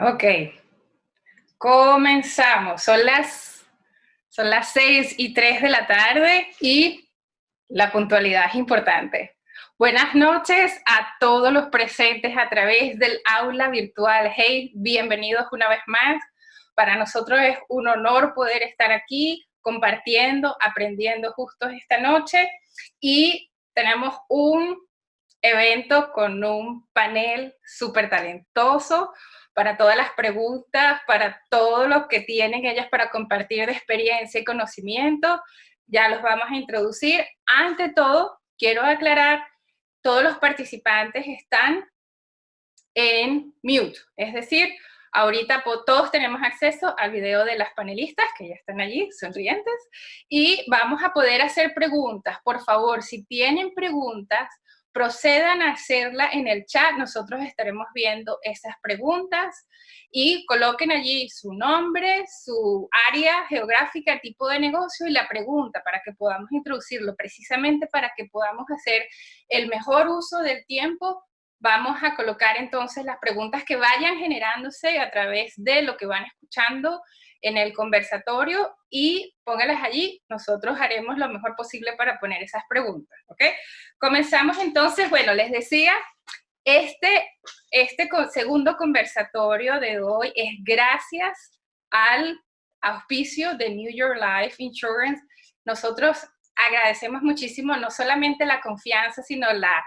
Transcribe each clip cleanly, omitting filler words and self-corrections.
Ok, comenzamos. Son las 6:03 de la tarde y la puntualidad es importante. Buenas noches a todos los presentes a través del aula virtual. Hey, bienvenidos una vez más. Para nosotros es un honor poder estar aquí compartiendo, aprendiendo justo esta noche y tenemos un evento con un panel súper talentoso para todas las preguntas, para todo lo que tienen ellas para compartir de experiencia y conocimiento. Ya los vamos a introducir. Ante todo, quiero aclarar, todos los participantes están en mute, es decir, ahorita todos tenemos acceso al video de las panelistas que ya están allí, sonrientes, y vamos a poder hacer preguntas. Por favor, si tienen preguntas, procedan a hacerla en el chat, nosotros estaremos viendo esas preguntas y coloquen allí su nombre, su área geográfica, tipo de negocio y la pregunta para que podamos introducirlo, precisamente para que podamos hacer el mejor uso del tiempo. Vamos a colocar entonces las preguntas que vayan generándose a través de lo que van escuchando en el conversatorio y póngalas allí. Nosotros haremos lo mejor posible para poner esas preguntas, ¿ok? Comenzamos entonces. Bueno, les decía, este segundo conversatorio de hoy es gracias al auspicio de New York Life Insurance. Nosotros agradecemos muchísimo no solamente la confianza, sino la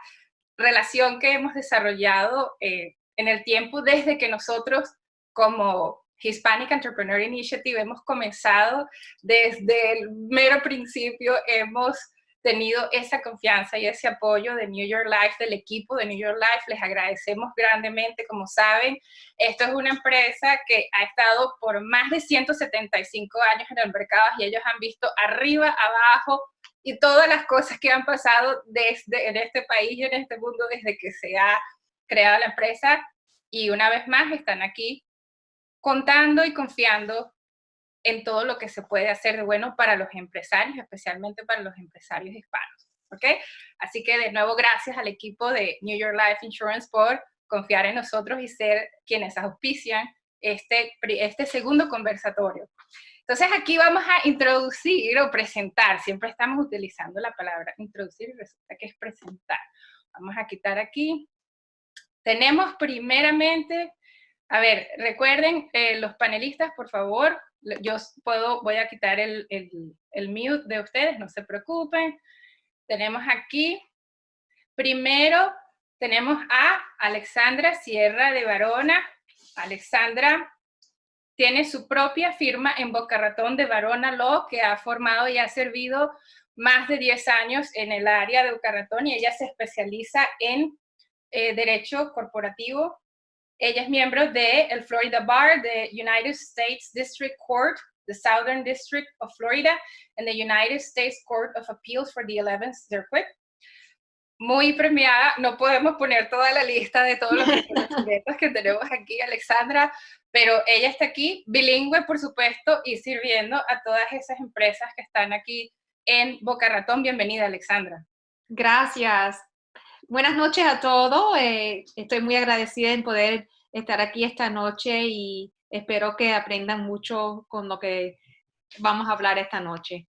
relación que hemos desarrollado en el tiempo desde que nosotros como Hispanic Entrepreneur Initiative hemos comenzado desde el mero principio, hemos tenido esa confianza y ese apoyo de New York Life, del equipo de New York Life. Les agradecemos grandemente. Como saben, esto es una empresa que ha estado por más de 175 años en el mercado y ellos han visto arriba, abajo, y todas las cosas que han pasado en este país y en este mundo desde que se ha creado la empresa, y una vez más están aquí contando y confiando en todo lo que se puede hacer de bueno para los empresarios, especialmente para los empresarios hispanos, ¿ok? Así que de nuevo gracias al equipo de New York Life Insurance por confiar en nosotros y ser quienes auspician este segundo conversatorio. Entonces aquí vamos a introducir o presentar, siempre estamos utilizando la palabra introducir y resulta que es presentar. Vamos a quitar aquí. Tenemos primeramente, a ver, recuerden los panelistas, por favor, yo voy a quitar el mute de ustedes, no se preocupen. Tenemos aquí, primero tenemos a Alexandra Sierra de Varona. Alexandra tiene su propia firma en Boca Ratón de Varona Law, que ha formado y ha servido más de 10 años en el área de Boca Ratón, y ella se especializa en derecho corporativo. Ella es miembro del Florida Bar, the United States District Court, the Southern District of Florida, and the United States Court of Appeals for the 11th Circuit. Muy premiada, no podemos poner toda la lista de todos los reconocimientos que tenemos aquí, Alexandra, pero ella está aquí, bilingüe, por supuesto, y sirviendo a todas esas empresas que están aquí en Boca Ratón. Bienvenida, Alexandra. Gracias. Buenas noches a todos. Estoy muy agradecida en poder estar aquí esta noche y espero que aprendan mucho con lo que vamos a hablar esta noche.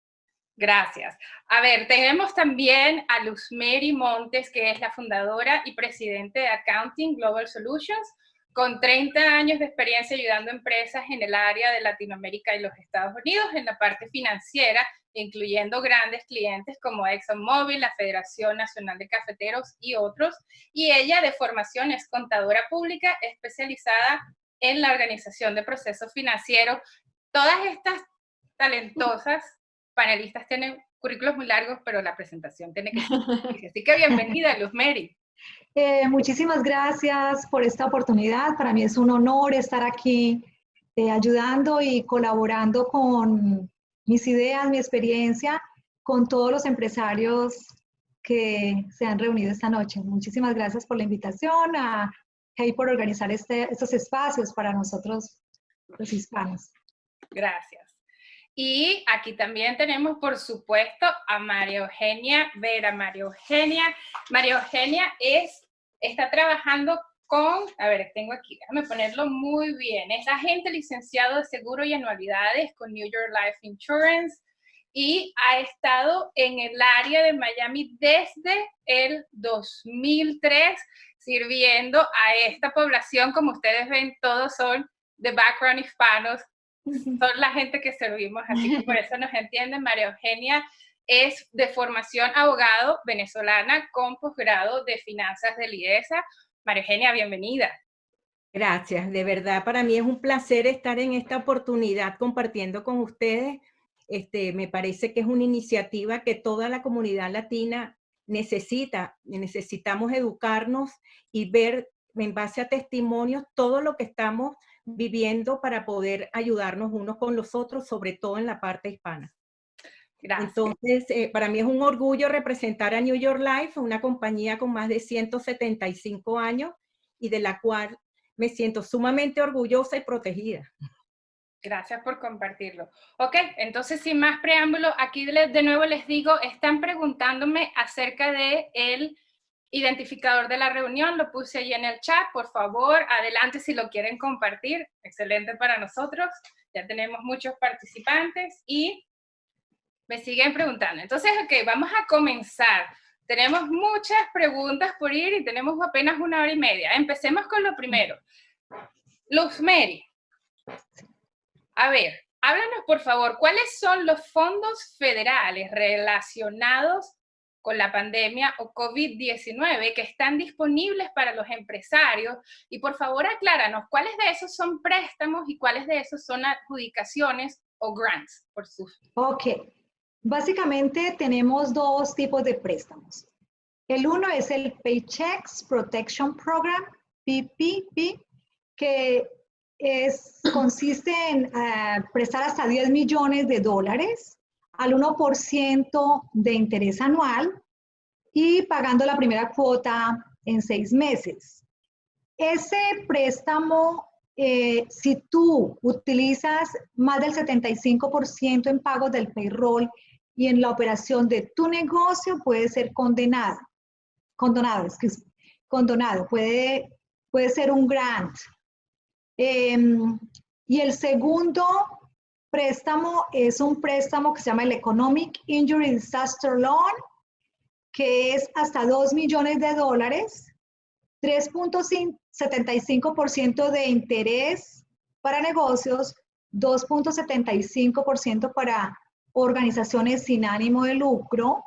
Gracias. A ver, tenemos también a Luzmeri Montes, que es la fundadora y presidente de Accounting Global Solutions, con 30 años de experiencia ayudando a empresas en el área de Latinoamérica y los Estados Unidos en la parte financiera, incluyendo grandes clientes como ExxonMobil, la Federación Nacional de Cafeteros y otros. Y ella de formación es contadora pública especializada en la organización de procesos financieros. Todas estas talentosas panelistas tienen currículos muy largos, pero la presentación tiene que ser. Así que bienvenida, Luzmeri. Muchísimas gracias por esta oportunidad. Para mí es un honor estar aquí ayudando y colaborando con mis ideas, mi experiencia, con todos los empresarios que se han reunido esta noche. Muchísimas gracias por la invitación, a Hey por organizar estos espacios para nosotros, los hispanos. Gracias. Y aquí también tenemos, por supuesto, a María Eugenia Vera. María Eugenia está trabajando con, a ver, tengo aquí, déjame ponerlo muy bien, es agente licenciado de seguro y anualidades con New York Life Insurance y ha estado en el área de Miami desde el 2003 sirviendo a esta población. Como ustedes ven, todos son de background hispanos, son la gente que servimos, así que por eso nos entienden. María Eugenia es de formación abogado venezolana con posgrado de finanzas de IDESA. María Eugenia, bienvenida. Gracias, de verdad para mí es un placer estar en esta oportunidad compartiendo con ustedes. Me parece que es una iniciativa que toda la comunidad latina necesitamos educarnos y ver en base a testimonios todo lo que estamos viviendo para poder ayudarnos unos con los otros, sobre todo en la parte hispana. Gracias. Entonces, para mí es un orgullo representar a New York Life, una compañía con más de 175 años y de la cual me siento sumamente orgullosa y protegida. Gracias por compartirlo. Ok, entonces sin más preámbulo, aquí de nuevo les digo, están preguntándome acerca del identificador de la reunión, lo puse ahí en el chat, por favor, adelante si lo quieren compartir, excelente para nosotros, ya tenemos muchos participantes y me siguen preguntando. Entonces, ok, vamos a comenzar. Tenemos muchas preguntas por ir y tenemos apenas 1 hora y media. Empecemos con lo primero. Luzmeri, a ver, háblanos por favor, ¿cuáles son los fondos federales relacionados con la pandemia o COVID-19 que están disponibles para los empresarios? Y por favor acláranos, ¿cuáles de esos son préstamos y cuáles de esos son adjudicaciones o grants? Por su... Ok, básicamente tenemos dos tipos de préstamos. El uno es el Paychecks Protection Program, PPP, que consiste en prestar hasta $10 millones al 1% de interés anual y pagando la primera cuota en 6 meses. Ese préstamo, si tú utilizas más del 75% en pagos del payroll y en la operación de tu negocio, puede ser condonado, puede ser un grant. Y el segundo préstamo es un préstamo que se llama el Economic Injury Disaster Loan, que es hasta $2 millones, 3.75% de interés para negocios, 2.75% para organizaciones sin ánimo de lucro,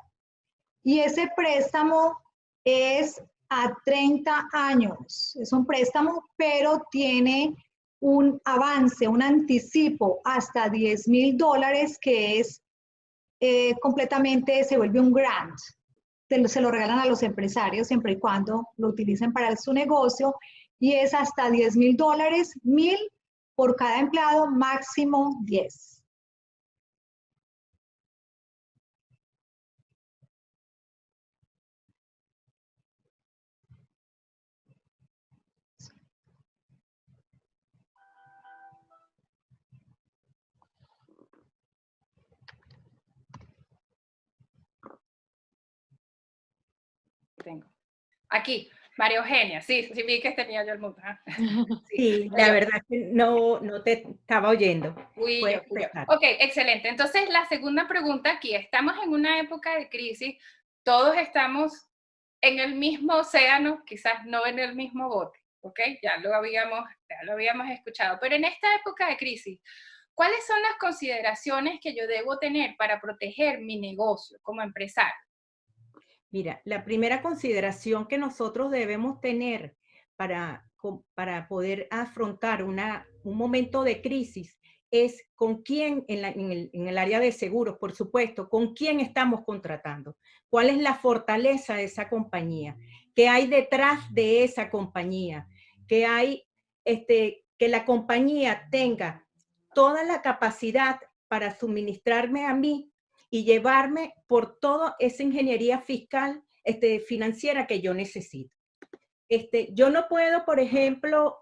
y ese préstamo es a 30 años. Es un préstamo, pero tiene un avance, un anticipo hasta $10,000 que es completamente, se vuelve un grant. Se lo regalan a los empresarios siempre y cuando lo utilicen para su negocio y es hasta $10,000, 1,000 por cada empleado, máximo 10. Tengo. Aquí, María Eugenia, sí vi que tenía yo el mundo. Sí, la verdad que no te estaba oyendo. Ok, excelente. Entonces, la segunda pregunta aquí, estamos en una época de crisis, todos estamos en el mismo océano, quizás no en el mismo bote, ¿ok? Ya lo habíamos escuchado, pero en esta época de crisis, ¿cuáles son las consideraciones que yo debo tener para proteger mi negocio como empresario? Mira, la primera consideración que nosotros debemos tener para poder afrontar un momento de crisis es con quién en el área de seguros, por supuesto, con quién estamos contratando, cuál es la fortaleza de esa compañía, qué hay detrás de esa compañía, qué hay, que la compañía tenga toda la capacidad para suministrarme a mí y llevarme por toda esa ingeniería fiscal, financiera que yo necesito. Yo no puedo, por ejemplo,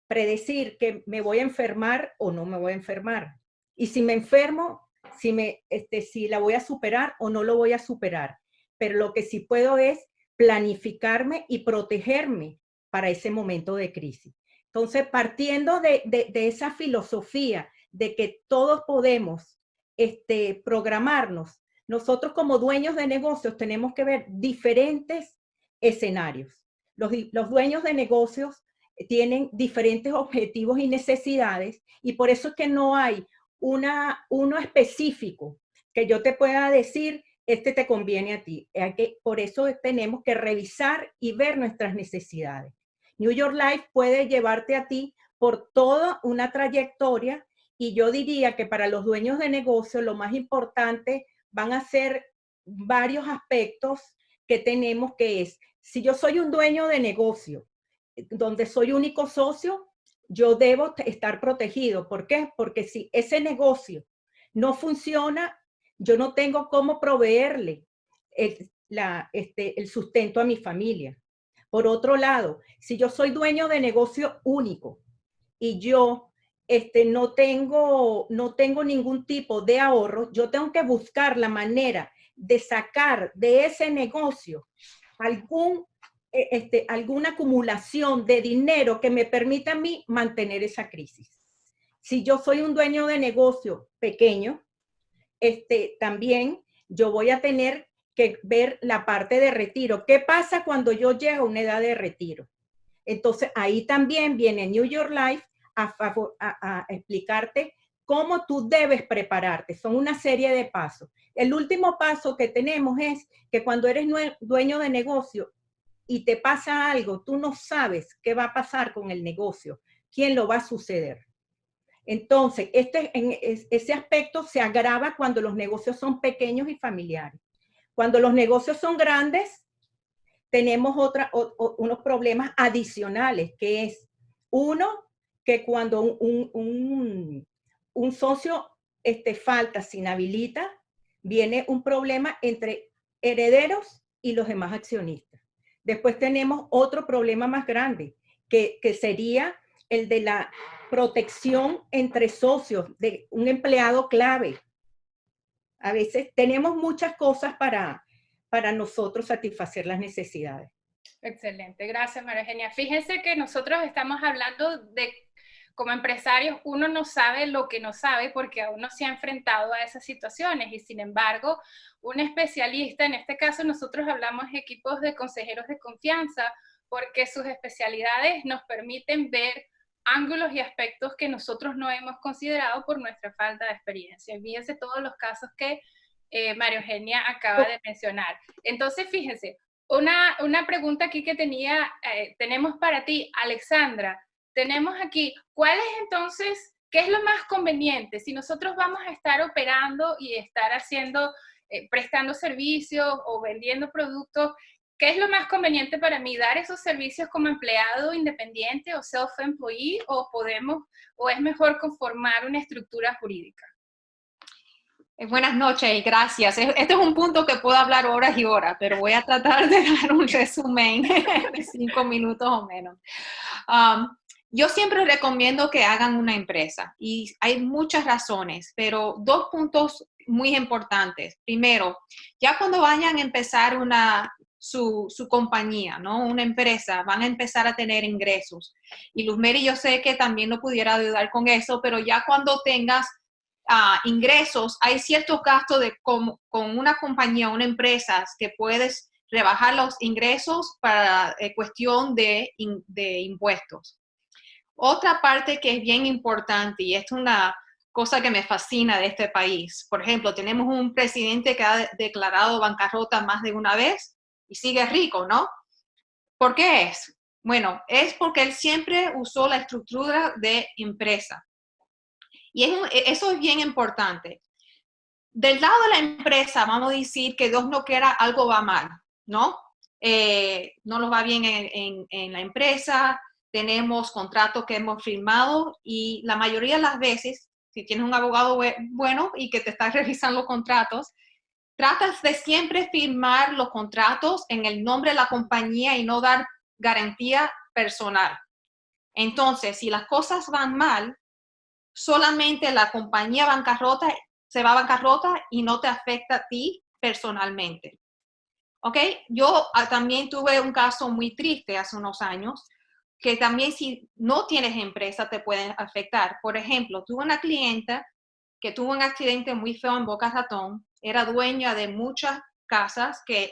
predecir que me voy a enfermar o no me voy a enfermar. Y si me enfermo, si la voy a superar o no lo voy a superar. Pero lo que sí puedo es planificarme y protegerme para ese momento de crisis. Entonces, partiendo de esa filosofía de que todos podemos programarnos, nosotros como dueños de negocios tenemos que ver diferentes escenarios. Los dueños de negocios tienen diferentes objetivos y necesidades, y por eso es que no hay uno específico que yo te pueda decir, te conviene a ti. Por eso tenemos que revisar y ver nuestras necesidades. New York Life puede llevarte a ti por toda una trayectoria, y yo diría que para los dueños de negocio lo más importante van a ser varios aspectos que tenemos, que es, si yo soy un dueño de negocio donde soy único socio, yo debo estar protegido. ¿Por qué? Porque si ese negocio no funciona, yo no tengo cómo proveerle el sustento a mi familia. Por otro lado, si yo soy dueño de negocio único y yo no tengo ningún tipo de ahorro, yo tengo que buscar la manera de sacar de ese negocio alguna acumulación de dinero que me permita a mí mantener esa crisis. Si yo soy un dueño de negocio pequeño, también yo voy a tener que ver la parte de retiro. ¿Qué pasa cuando yo llego a una edad de retiro? Entonces, ahí también viene New York Life a explicarte cómo tú debes prepararte. Son una serie de pasos. El último paso que tenemos es que cuando eres dueño de negocio y te pasa algo, tú no sabes qué va a pasar con el negocio, quién lo va a suceder. Entonces, ese aspecto se agrava cuando los negocios son pequeños y familiares. Cuando los negocios son grandes, tenemos unos problemas adicionales, que es, uno, que cuando un socio falta, se inhabilita, viene un problema entre herederos y los demás accionistas. Después tenemos otro problema más grande, que sería el de la protección entre socios de un empleado clave. A veces tenemos muchas cosas para nosotros satisfacer las necesidades. Excelente, gracias María Eugenia. Fíjense que nosotros estamos hablando de, como empresarios, uno no sabe lo que no sabe porque aún no se ha enfrentado a esas situaciones, y sin embargo, un especialista, en este caso nosotros hablamos de equipos de consejeros de confianza, porque sus especialidades nos permiten ver ángulos y aspectos que nosotros no hemos considerado por nuestra falta de experiencia. Fíjense todos los casos que María Eugenia acaba de mencionar. Entonces, fíjense, una pregunta aquí que tenemos para ti, Alexandra. Tenemos aquí, ¿cuál es entonces, qué es lo más conveniente? Si nosotros vamos a estar operando y estar haciendo, prestando servicios o vendiendo productos, ¿qué es lo más conveniente para mí? ¿Dar esos servicios como empleado independiente o self-employee, o es mejor conformar una estructura jurídica? Buenas noches y gracias. Este es un punto que puedo hablar horas y horas, pero voy a tratar de dar un resumen de 5 minutos o menos. Yo siempre recomiendo que hagan una empresa, y hay muchas razones, pero 2 puntos muy importantes. Primero, ya cuando vayan a empezar su compañía, ¿no? Una empresa, van a empezar a tener ingresos. Y Luz Mary, yo sé que también no pudiera ayudar con eso, pero ya cuando tengas ingresos, hay ciertos gastos con una compañía, una empresa, que puedes rebajar los ingresos para cuestión de impuestos. Otra parte que es bien importante, y esto es una cosa que me fascina de este país. Por ejemplo, tenemos un presidente que ha declarado bancarrota más de una vez y sigue rico, ¿no? ¿Por qué es? Bueno, es porque él siempre usó la estructura de empresa. Y eso es bien importante. Del lado de la empresa, vamos a decir que Dios no quiera, algo va mal, ¿no? No nos va bien en la empresa, tenemos contratos que hemos firmado, y la mayoría de las veces, si tienes un abogado bueno y que te está revisando los contratos, tratas de siempre firmar los contratos en el nombre de la compañía y no dar garantía personal. Entonces, si las cosas van mal, solamente la compañía se va a bancarrota y no te afecta a ti personalmente. ¿Ok? Yo también tuve un caso muy triste hace unos años, que también si no tienes empresa te pueden afectar. Por ejemplo, tuve una clienta que tuvo un accidente muy feo en Boca Ratón, era dueña de muchas casas que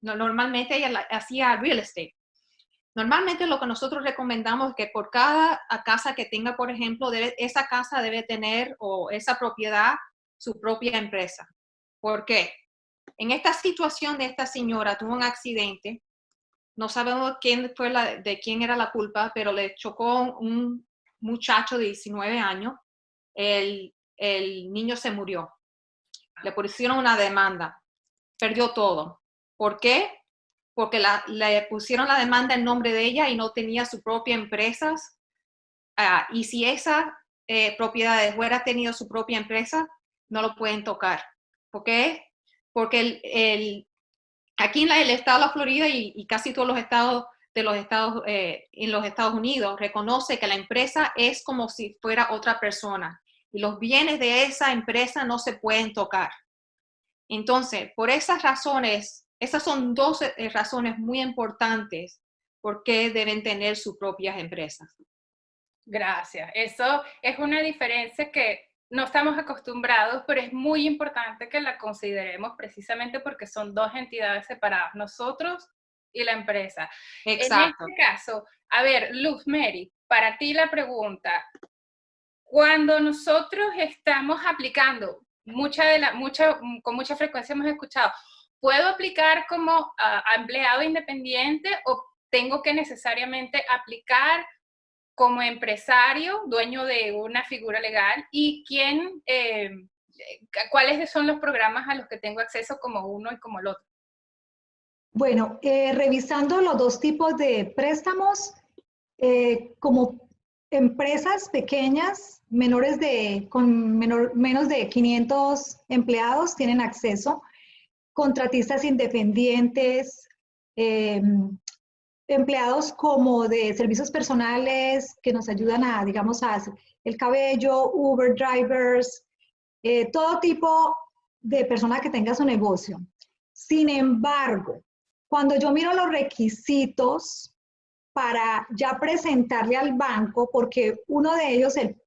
normalmente ella hacía real estate. Normalmente lo que nosotros recomendamos es que por cada casa que tenga, por ejemplo, esa casa debe tener o esa propiedad su propia empresa. ¿Por qué? En esta situación de esta señora tuvo un accidente, no sabemos de quién era la culpa, pero le chocó un muchacho de 19 años, el niño se murió, le pusieron una demanda, perdió todo. ¿Por qué? Porque le pusieron la demanda en nombre de ella y no tenía su propia empresa. Y si esa propiedad hubiera tenido su propia empresa, no lo pueden tocar. ¿Por qué? Porque aquí en el estado de la Florida y casi todos los estados en los Estados Unidos reconoce que la empresa es como si fuera otra persona y los bienes de esa empresa no se pueden tocar. Entonces, por esas razones, esas son dos razones muy importantes por qué deben tener sus propias empresas. Gracias. Eso es una diferencia que no estamos acostumbrados, pero es muy importante que la consideremos precisamente porque son dos entidades separadas, nosotros y la empresa. Exacto. En este caso, a ver, Luz Mary, para ti la pregunta, cuando nosotros estamos aplicando, con mucha frecuencia hemos escuchado, ¿puedo aplicar como a empleado independiente o tengo que necesariamente aplicar como empresario, dueño de una figura legal? ¿Y cuáles son los programas a los que tengo acceso como uno y como el otro? Bueno, revisando los dos tipos de préstamos, como empresas pequeñas, menos de 500 empleados tienen acceso, contratistas independientes, empleados como de servicios personales que nos ayudan a, digamos, a hacer el cabello, Uber drivers, todo tipo de persona que tenga su negocio. Sin embargo, cuando yo miro los requisitos para ya presentarle al banco, porque uno de ellos, el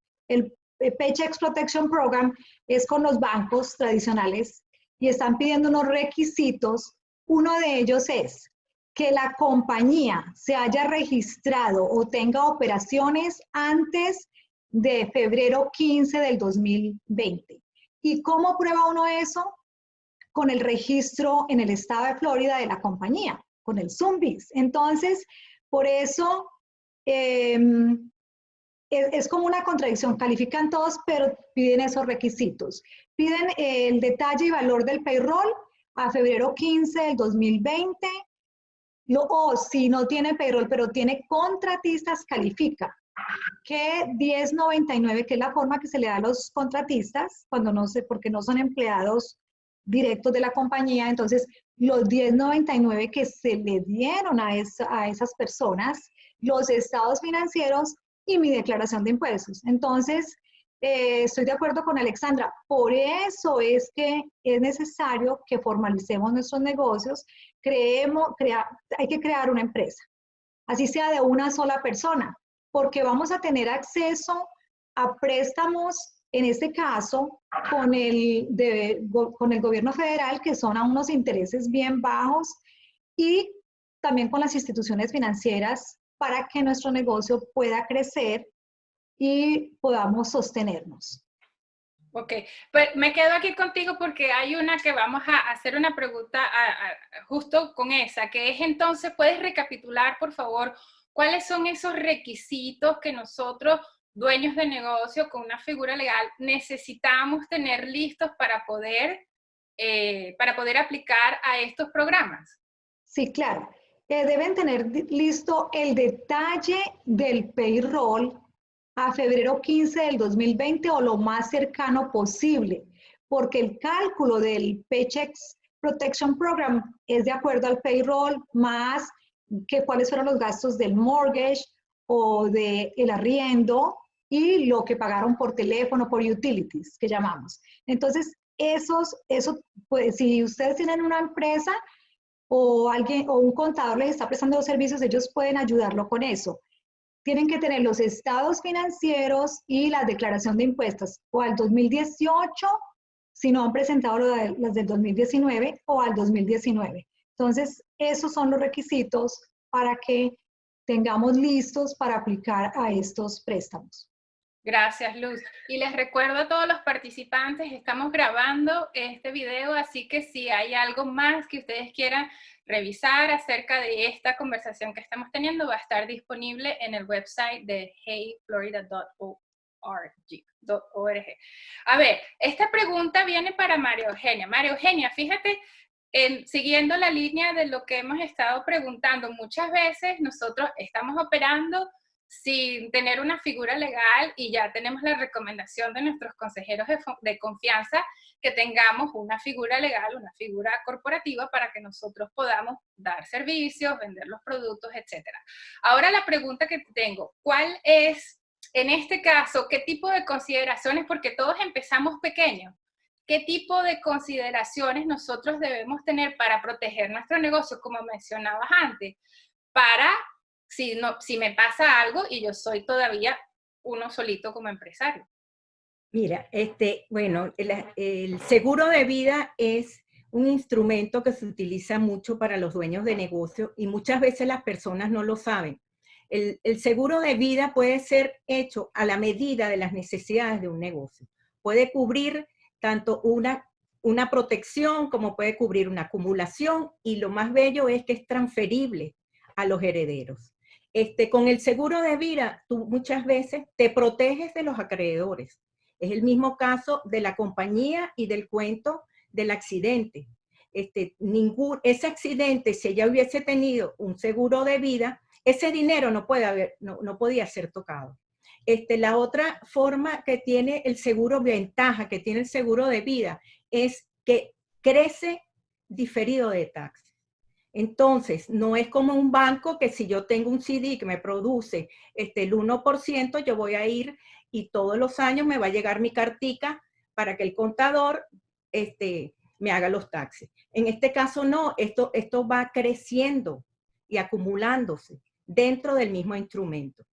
Paycheck Protection Program, es con los bancos tradicionales y están pidiendo unos requisitos. Uno de ellos es que la compañía se haya registrado o tenga operaciones antes de febrero 15 del 2020. ¿Y cómo prueba uno eso? Con el registro en el estado de Florida de la compañía, con el ZUMBIS. Entonces, por eso es como una contradicción. Califican todos, pero piden esos requisitos. Piden el detalle y valor del payroll a febrero 15 del 2020. O si no tiene payroll, pero tiene contratistas, califica. Que 1099, que es la forma que se le da a los contratistas, cuando no sé, porque no son empleados directos de la compañía, entonces los 1099 que se le dieron a esas personas, los estados financieros y mi declaración de impuestos. Entonces, estoy de acuerdo con Alexandra, por eso es que es necesario que formalicemos nuestros negocios, hay que crear una empresa, así sea de una sola persona, porque vamos a tener acceso a préstamos, en este caso, con el gobierno federal, que son a unos intereses bien bajos, y también con las instituciones financieras para que nuestro negocio pueda crecer y podamos sostenernos. Ok, pues me quedo aquí contigo porque hay una que vamos a hacer una pregunta justo con esa, que es entonces, ¿puedes recapitular, por favor, cuáles son esos requisitos que nosotros, dueños de negocio con una figura legal, necesitamos tener listos para poder aplicar a estos programas? Sí, claro. Deben tener listo el detalle del payroll a febrero 15 del 2020 o lo más cercano posible, porque el cálculo del Paycheck Protection Program es de acuerdo al payroll más que cuáles fueron los gastos del mortgage o del arriendo y lo que pagaron por teléfono, por utilities, que llamamos. Entonces, eso, pues, si ustedes tienen una empresa, o alguien o un contador les está prestando los servicios, ellos pueden ayudarlo con eso. Tienen que tener los estados financieros y la declaración de impuestos, o al 2018, si no han presentado las del 2019, o al 2019. Entonces, esos son los requisitos para que tengamos listos para aplicar a estos préstamos. Gracias, Luz. Y les recuerdo a todos los participantes, estamos grabando este video, así que si hay algo más que ustedes quieran revisar acerca de esta conversación que estamos teniendo, va a estar disponible en el website de heyflorida.org. A ver, esta pregunta viene para María Eugenia. María Eugenia, fíjate, siguiendo la línea de lo que hemos estado preguntando, muchas veces nosotros estamos operando sin tener una figura legal y ya tenemos la recomendación de nuestros consejeros de confianza que tengamos una figura legal, una figura corporativa para que nosotros podamos dar servicios, vender los productos, etc. Ahora la pregunta que tengo, ¿cuál es, en este caso, qué tipo de consideraciones, porque todos empezamos pequeños, qué tipo de consideraciones nosotros debemos tener para proteger nuestro negocio, como mencionabas antes, para si me pasa algo y yo soy todavía uno solito como empresario? Mira, bueno, el seguro de vida es un instrumento que se utiliza mucho para los dueños de negocio y muchas veces las personas no lo saben. El seguro de vida puede ser hecho a la medida de las necesidades de un negocio. Puede cubrir tanto una protección como puede cubrir una acumulación, y lo más bello es que es transferible a los herederos. Con el seguro de vida, tú muchas veces te proteges de los acreedores. Es el mismo caso de la compañía y del cuento del accidente. Ese accidente, si ella hubiese tenido un seguro de vida, ese dinero no podía ser tocado. La otra forma que tiene el seguro, ventaja que tiene el seguro de vida, es que crece diferido de taxes. Entonces, no es como un banco que si yo tengo un CD que me produce el 1%, yo voy a ir y todos los años me va a llegar mi cartica para que el contador me haga los taxes. En este caso no, esto va creciendo y acumulándose dentro del mismo instrumento.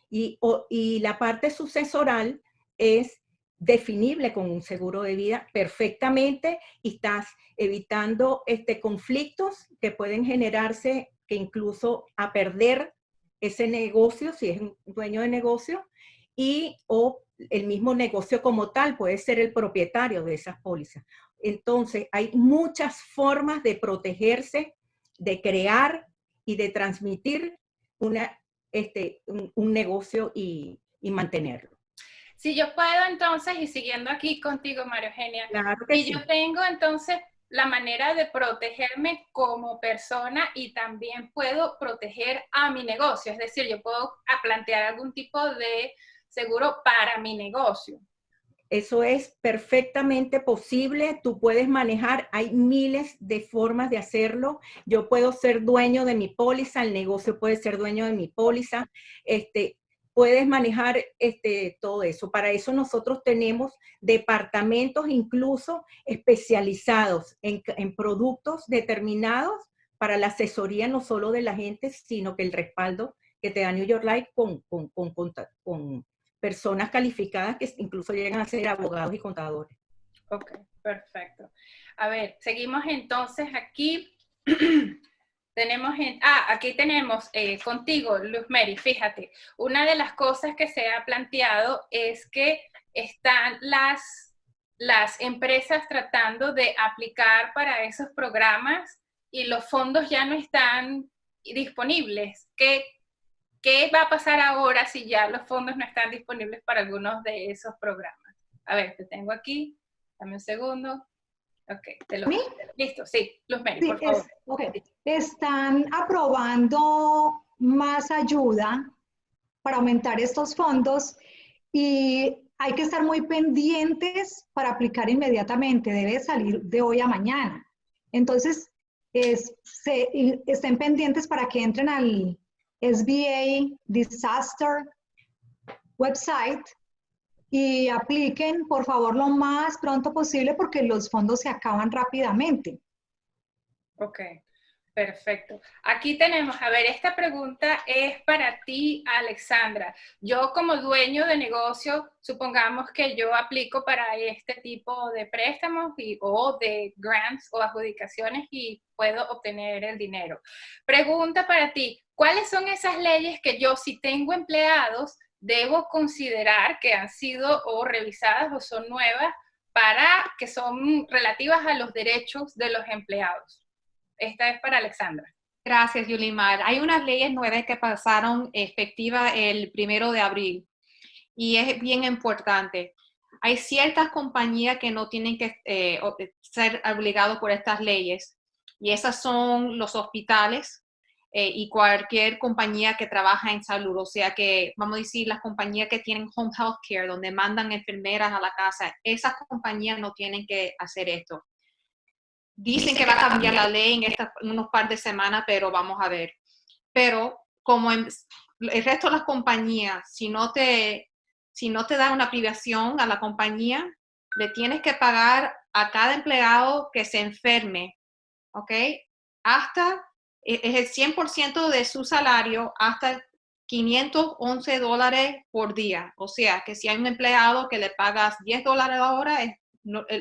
Y la parte sucesoral es definible con un seguro de vida perfectamente, y estás evitando conflictos que pueden generarse, que incluso a perder ese negocio, si es un dueño de negocio, o el mismo negocio como tal puede ser el propietario de esas pólizas. Entonces, hay muchas formas de protegerse, de crear y de transmitir un negocio y mantenerlo. Si yo puedo entonces, y siguiendo aquí contigo, María Eugenia, Claro que sí. yo tengo entonces la manera de protegerme como persona y también puedo proteger a mi negocio, es decir, yo puedo plantear algún tipo de seguro para mi negocio. Eso es perfectamente posible, tú puedes manejar, hay miles de formas de hacerlo. Yo puedo ser dueño de mi póliza, el negocio puede ser dueño de mi póliza, puedes manejar todo eso. Para eso nosotros tenemos departamentos incluso especializados en productos determinados para la asesoría no solo de la gente, sino que el respaldo que te da New York Life con personas calificadas que incluso llegan a ser abogados y contadores. Ok, perfecto. A ver, seguimos entonces aquí. Aquí tenemos contigo, Luz Mary, fíjate, una de las cosas que se ha planteado es que están las empresas tratando de aplicar para esos programas y los fondos ya no están disponibles. ¿Qué va a pasar ahora si ya los fondos no están disponibles para algunos de esos programas? A ver, te tengo aquí, dame un segundo. Ok, listo, sí, Luz Mary, Sí, por favor. okay. Están aprobando más ayuda para aumentar estos fondos y hay que estar muy pendientes para aplicar inmediatamente, debe salir de hoy a mañana. Entonces, estén pendientes para que entren al SBA Disaster website y apliquen, por favor, lo más pronto posible porque los fondos se acaban rápidamente. Ok. Perfecto. Aquí tenemos, a ver, esta pregunta es para ti, Alexandra. Yo como dueño de negocio, supongamos que yo aplico para este tipo de préstamos o de grants o adjudicaciones y puedo obtener el dinero. Pregunta para ti, ¿cuáles son esas leyes que yo, si tengo empleados, debo considerar que han sido o revisadas o son nuevas para que son relativas a los derechos de los empleados? Esta es para Alexandra. Gracias, Yulimar. Hay unas leyes nuevas que pasaron efectiva el 1 de abril y es bien importante. Hay ciertas compañías que no tienen que ser obligados por estas leyes y esas son los hospitales y cualquier compañía que trabaja en salud. O sea que, vamos a decir, las compañías que tienen home health care, donde mandan enfermeras a la casa, esas compañías no tienen que hacer esto. Dicen que va a cambiar la ley en unos par de semanas, pero vamos a ver. Pero como el resto de las compañías, si no te da una privación a la compañía, le tienes que pagar a cada empleado que se enferme, ¿ok? Hasta, es el 100% de su salario, hasta $511 por día. O sea, que si hay un empleado que le pagas $10 la hora,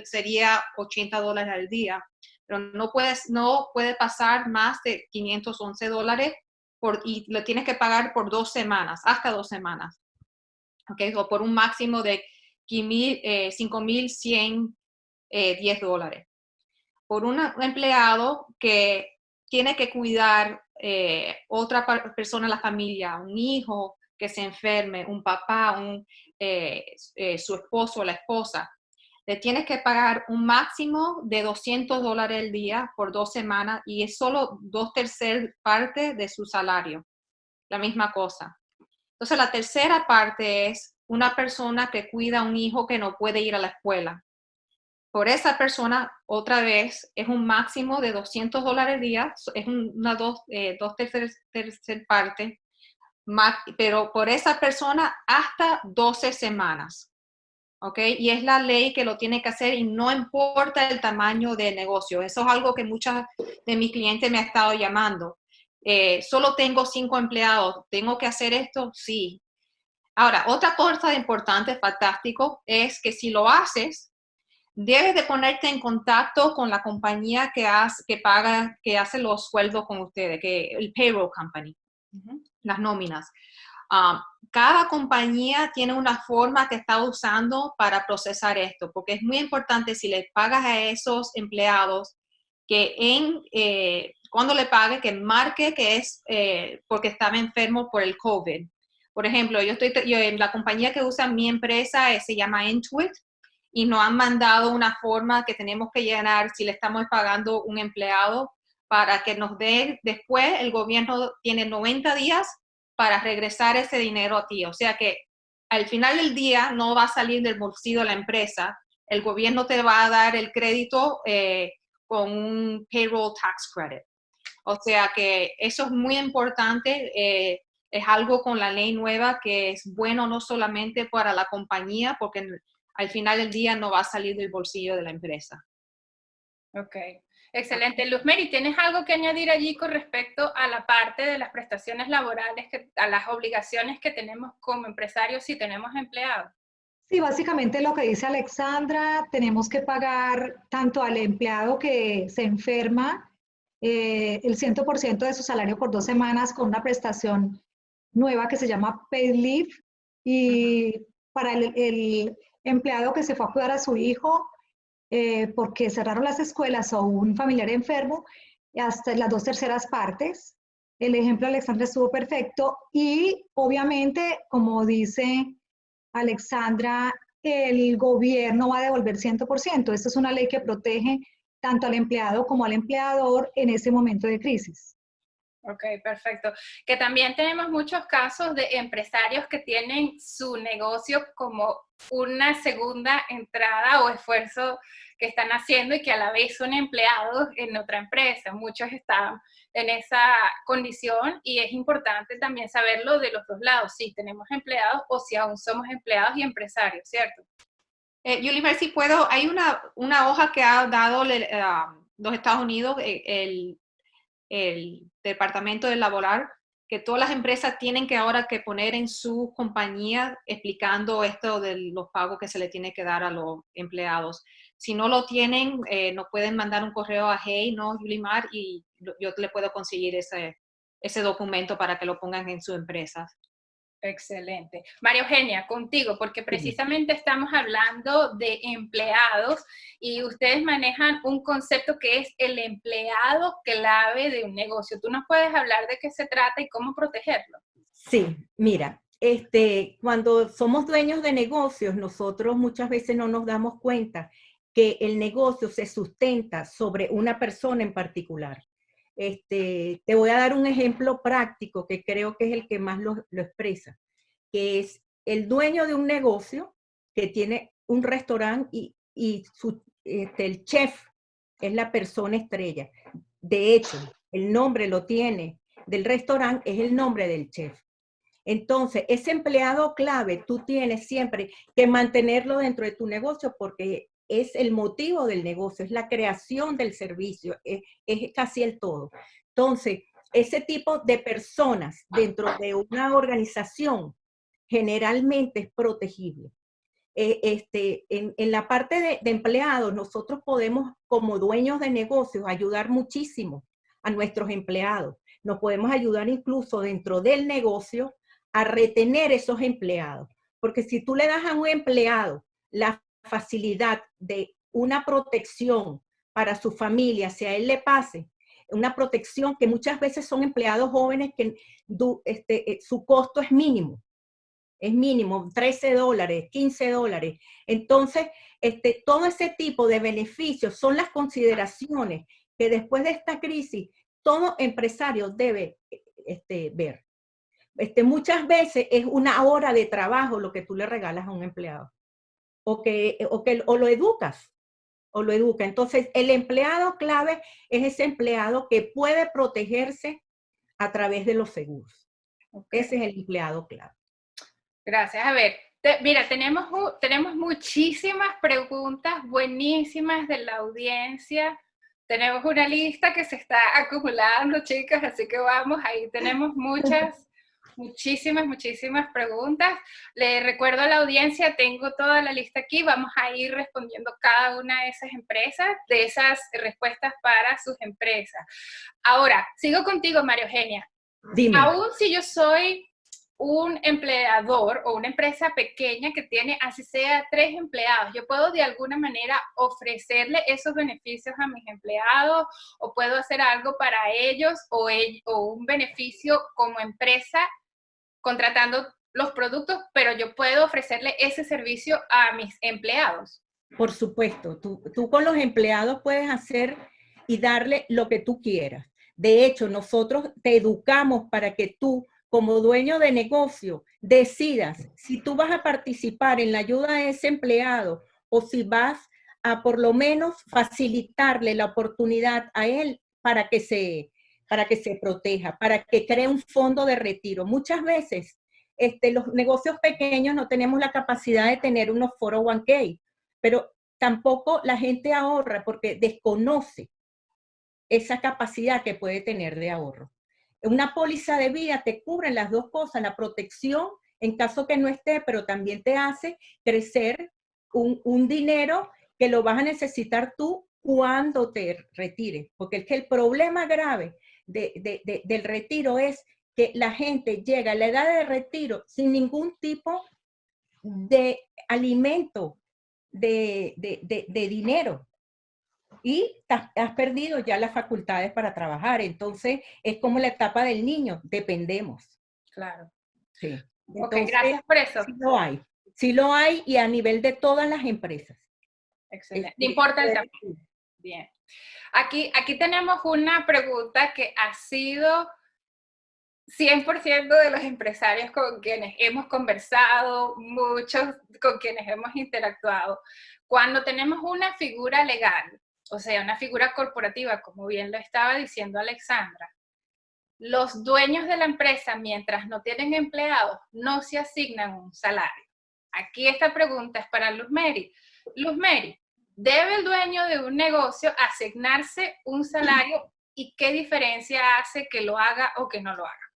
sería $80 al día. Pero no puede pasar más de $511 y lo tienes que pagar por 2 semanas, hasta 2 semanas. ¿Okay? O por un máximo de $5,110. Por un empleado que tiene que cuidar otra persona en la familia, un hijo que se enferme, un papá, su esposo o la esposa, le tienes que pagar un máximo de $200 al día por 2 semanas y es solo 2/3 parte de su salario. La misma cosa. Entonces, la tercera parte es una persona que cuida a un hijo que no puede ir a la escuela. Por esa persona, otra vez, es un máximo de $200 al día, es una 2/3 parte, pero por esa persona hasta 12 semanas. ¿Ok? Y es la ley que lo tiene que hacer y no importa el tamaño del negocio. Eso es algo que muchas de mis clientes me han estado llamando. Solo tengo 5 empleados, ¿tengo que hacer esto? Sí. Ahora, otra cosa importante, fantástico, es que si lo haces, debes de ponerte en contacto con la compañía que hace los sueldos con ustedes, el payroll company, las nóminas. Cada compañía tiene una forma que está usando para procesar esto, porque es muy importante si le pagas a esos empleados que cuando le pague, que marque que es porque estaba enfermo por el COVID. Por ejemplo, la compañía que usa mi empresa se llama Intuit y nos han mandado una forma que tenemos que llenar si le estamos pagando un empleado para que nos dé después, el gobierno tiene 90 días para regresar ese dinero a ti. O sea que al final del día no va a salir del bolsillo de la empresa. El gobierno te va a dar el crédito con un payroll tax credit. O sea que eso es muy importante. Es algo con la ley nueva que es bueno no solamente para la compañía, porque al final del día no va a salir del bolsillo de la empresa. Ok. Excelente. Luzmeri, ¿tienes algo que añadir allí con respecto a la parte de las prestaciones laborales, a las obligaciones que tenemos como empresarios si tenemos empleados? Sí, básicamente lo que dice Alexandra, tenemos que pagar tanto al empleado que se enferma el 100% de su salario por 2 semanas con una prestación nueva que se llama Paid Leave, y para el empleado que se fue a cuidar a su hijo porque cerraron las escuelas o un familiar enfermo, hasta las 2/3 partes. El ejemplo de Alexandra estuvo perfecto y obviamente, como dice Alexandra, el gobierno va a devolver 100%. Esta es una ley que protege tanto al empleado como al empleador en ese momento de crisis. Ok, perfecto. Que también tenemos muchos casos de empresarios que tienen su negocio como una segunda entrada o esfuerzo que están haciendo y que a la vez son empleados en otra empresa. Muchos están en esa condición y es importante también saberlo de los dos lados, si tenemos empleados o si aún somos empleados y empresarios, ¿cierto? Yulimar, si puedo, hay una hoja que ha dado los Estados Unidos, el departamento de laboral, que todas las empresas tienen que ahora que poner en su compañía explicando esto de los pagos que se le tiene que dar a los empleados. Si no lo tienen, nos pueden mandar un correo a Hey, no, Yulimar, y yo le puedo conseguir ese documento para que lo pongan en su empresa. Excelente. María Eugenia, contigo, porque precisamente estamos hablando de empleados y ustedes manejan un concepto que es el empleado clave de un negocio. ¿Tú nos puedes hablar de qué se trata y cómo protegerlo? Sí, mira, cuando somos dueños de negocios, nosotros muchas veces no nos damos cuenta que el negocio se sustenta sobre una persona en particular. Te voy a dar un ejemplo práctico que creo que es el que más lo expresa, que es el dueño de un negocio que tiene un restaurante y el chef es la persona estrella. De hecho, el nombre lo tiene del restaurante, es el nombre del chef. Entonces, ese empleado clave, tú tienes siempre que mantenerlo dentro de tu negocio porque es el motivo del negocio, es la creación del servicio, es casi el todo. Entonces, ese tipo de personas dentro de una organización generalmente es protegible. En la parte de empleados, nosotros podemos, como dueños de negocios, ayudar muchísimo a nuestros empleados. Nos podemos ayudar incluso dentro del negocio a retener esos empleados. Porque si tú le das a un empleado la facilidad de una protección para su familia, si a él le pase, una protección que muchas veces son empleados jóvenes que su costo es mínimo, 13 dólares, 15 dólares. Entonces, todo ese tipo de beneficios son las consideraciones que después de esta crisis todo empresario debe ver. Muchas veces es una hora de trabajo lo que tú le regalas a un empleado. O lo educas. Entonces, el empleado clave es ese empleado que puede protegerse a través de los seguros. Okay. Ese es el empleado clave. Gracias. A ver, mira, tenemos muchísimas preguntas buenísimas de la audiencia. Tenemos una lista que se está acumulando, chicas, así que vamos, ahí tenemos muchísimas preguntas. Le recuerdo a la audiencia, tengo toda la lista aquí, vamos a ir respondiendo cada una de esas empresas, de esas respuestas para sus empresas. Ahora, sigo contigo, María Eugenia. Dime. Aún si yo soy un empleador o una empresa pequeña que tiene así sea 3 empleados, yo puedo de alguna manera ofrecerle esos beneficios a mis empleados o puedo hacer algo para ellos o un beneficio como empresa contratando los productos, pero yo puedo ofrecerle ese servicio a mis empleados. Por supuesto, tú con los empleados puedes hacer y darle lo que tú quieras. De hecho, nosotros te educamos para que tú, como dueño de negocio, decidas si tú vas a participar en la ayuda de ese empleado o si vas a por lo menos facilitarle la oportunidad a él para que se proteja, para que cree un fondo de retiro. Muchas veces los negocios pequeños no tenemos la capacidad de tener unos 401k, pero tampoco la gente ahorra porque desconoce esa capacidad que puede tener de ahorro. Una póliza de vida te cubre las dos cosas, la protección en caso que no esté, pero también te hace crecer un dinero que lo vas a necesitar tú cuando te retires. Porque es que el problema grave del retiro es que la gente llega a la edad de retiro sin ningún tipo de alimento, de dinero. Y has perdido ya las facultades para trabajar. Entonces, es como la etapa del niño, dependemos. Claro. Sí. Entonces, ok, gracias por eso. Sí lo hay y a nivel de todas las empresas. Excelente. No importa el tamaño. Bien. Aquí tenemos una pregunta que ha sido 100% de los empresarios con quienes hemos conversado, muchos con quienes hemos interactuado. Cuando tenemos una figura legal, o sea, una figura corporativa, como bien lo estaba diciendo Alexandra, los dueños de la empresa, mientras no tienen empleados, no se asignan un salario. Aquí esta pregunta es para Luz Mary. Luz Mary, ¿debe el dueño de un negocio asignarse un salario y qué diferencia hace que lo haga o que no lo haga?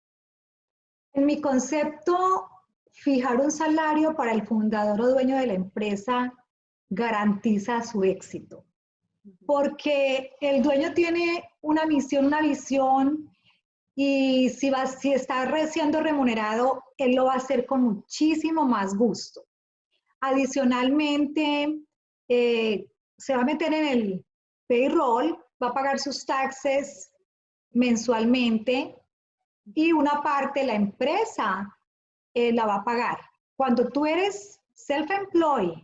En mi concepto, fijar un salario para el fundador o dueño de la empresa garantiza su éxito, porque el dueño tiene una misión, una visión, y si está siendo remunerado, él lo va a hacer con muchísimo más gusto. Adicionalmente, se va a meter en el payroll, va a pagar sus taxes mensualmente y una parte la empresa la va a pagar. Cuando tú eres self-employed,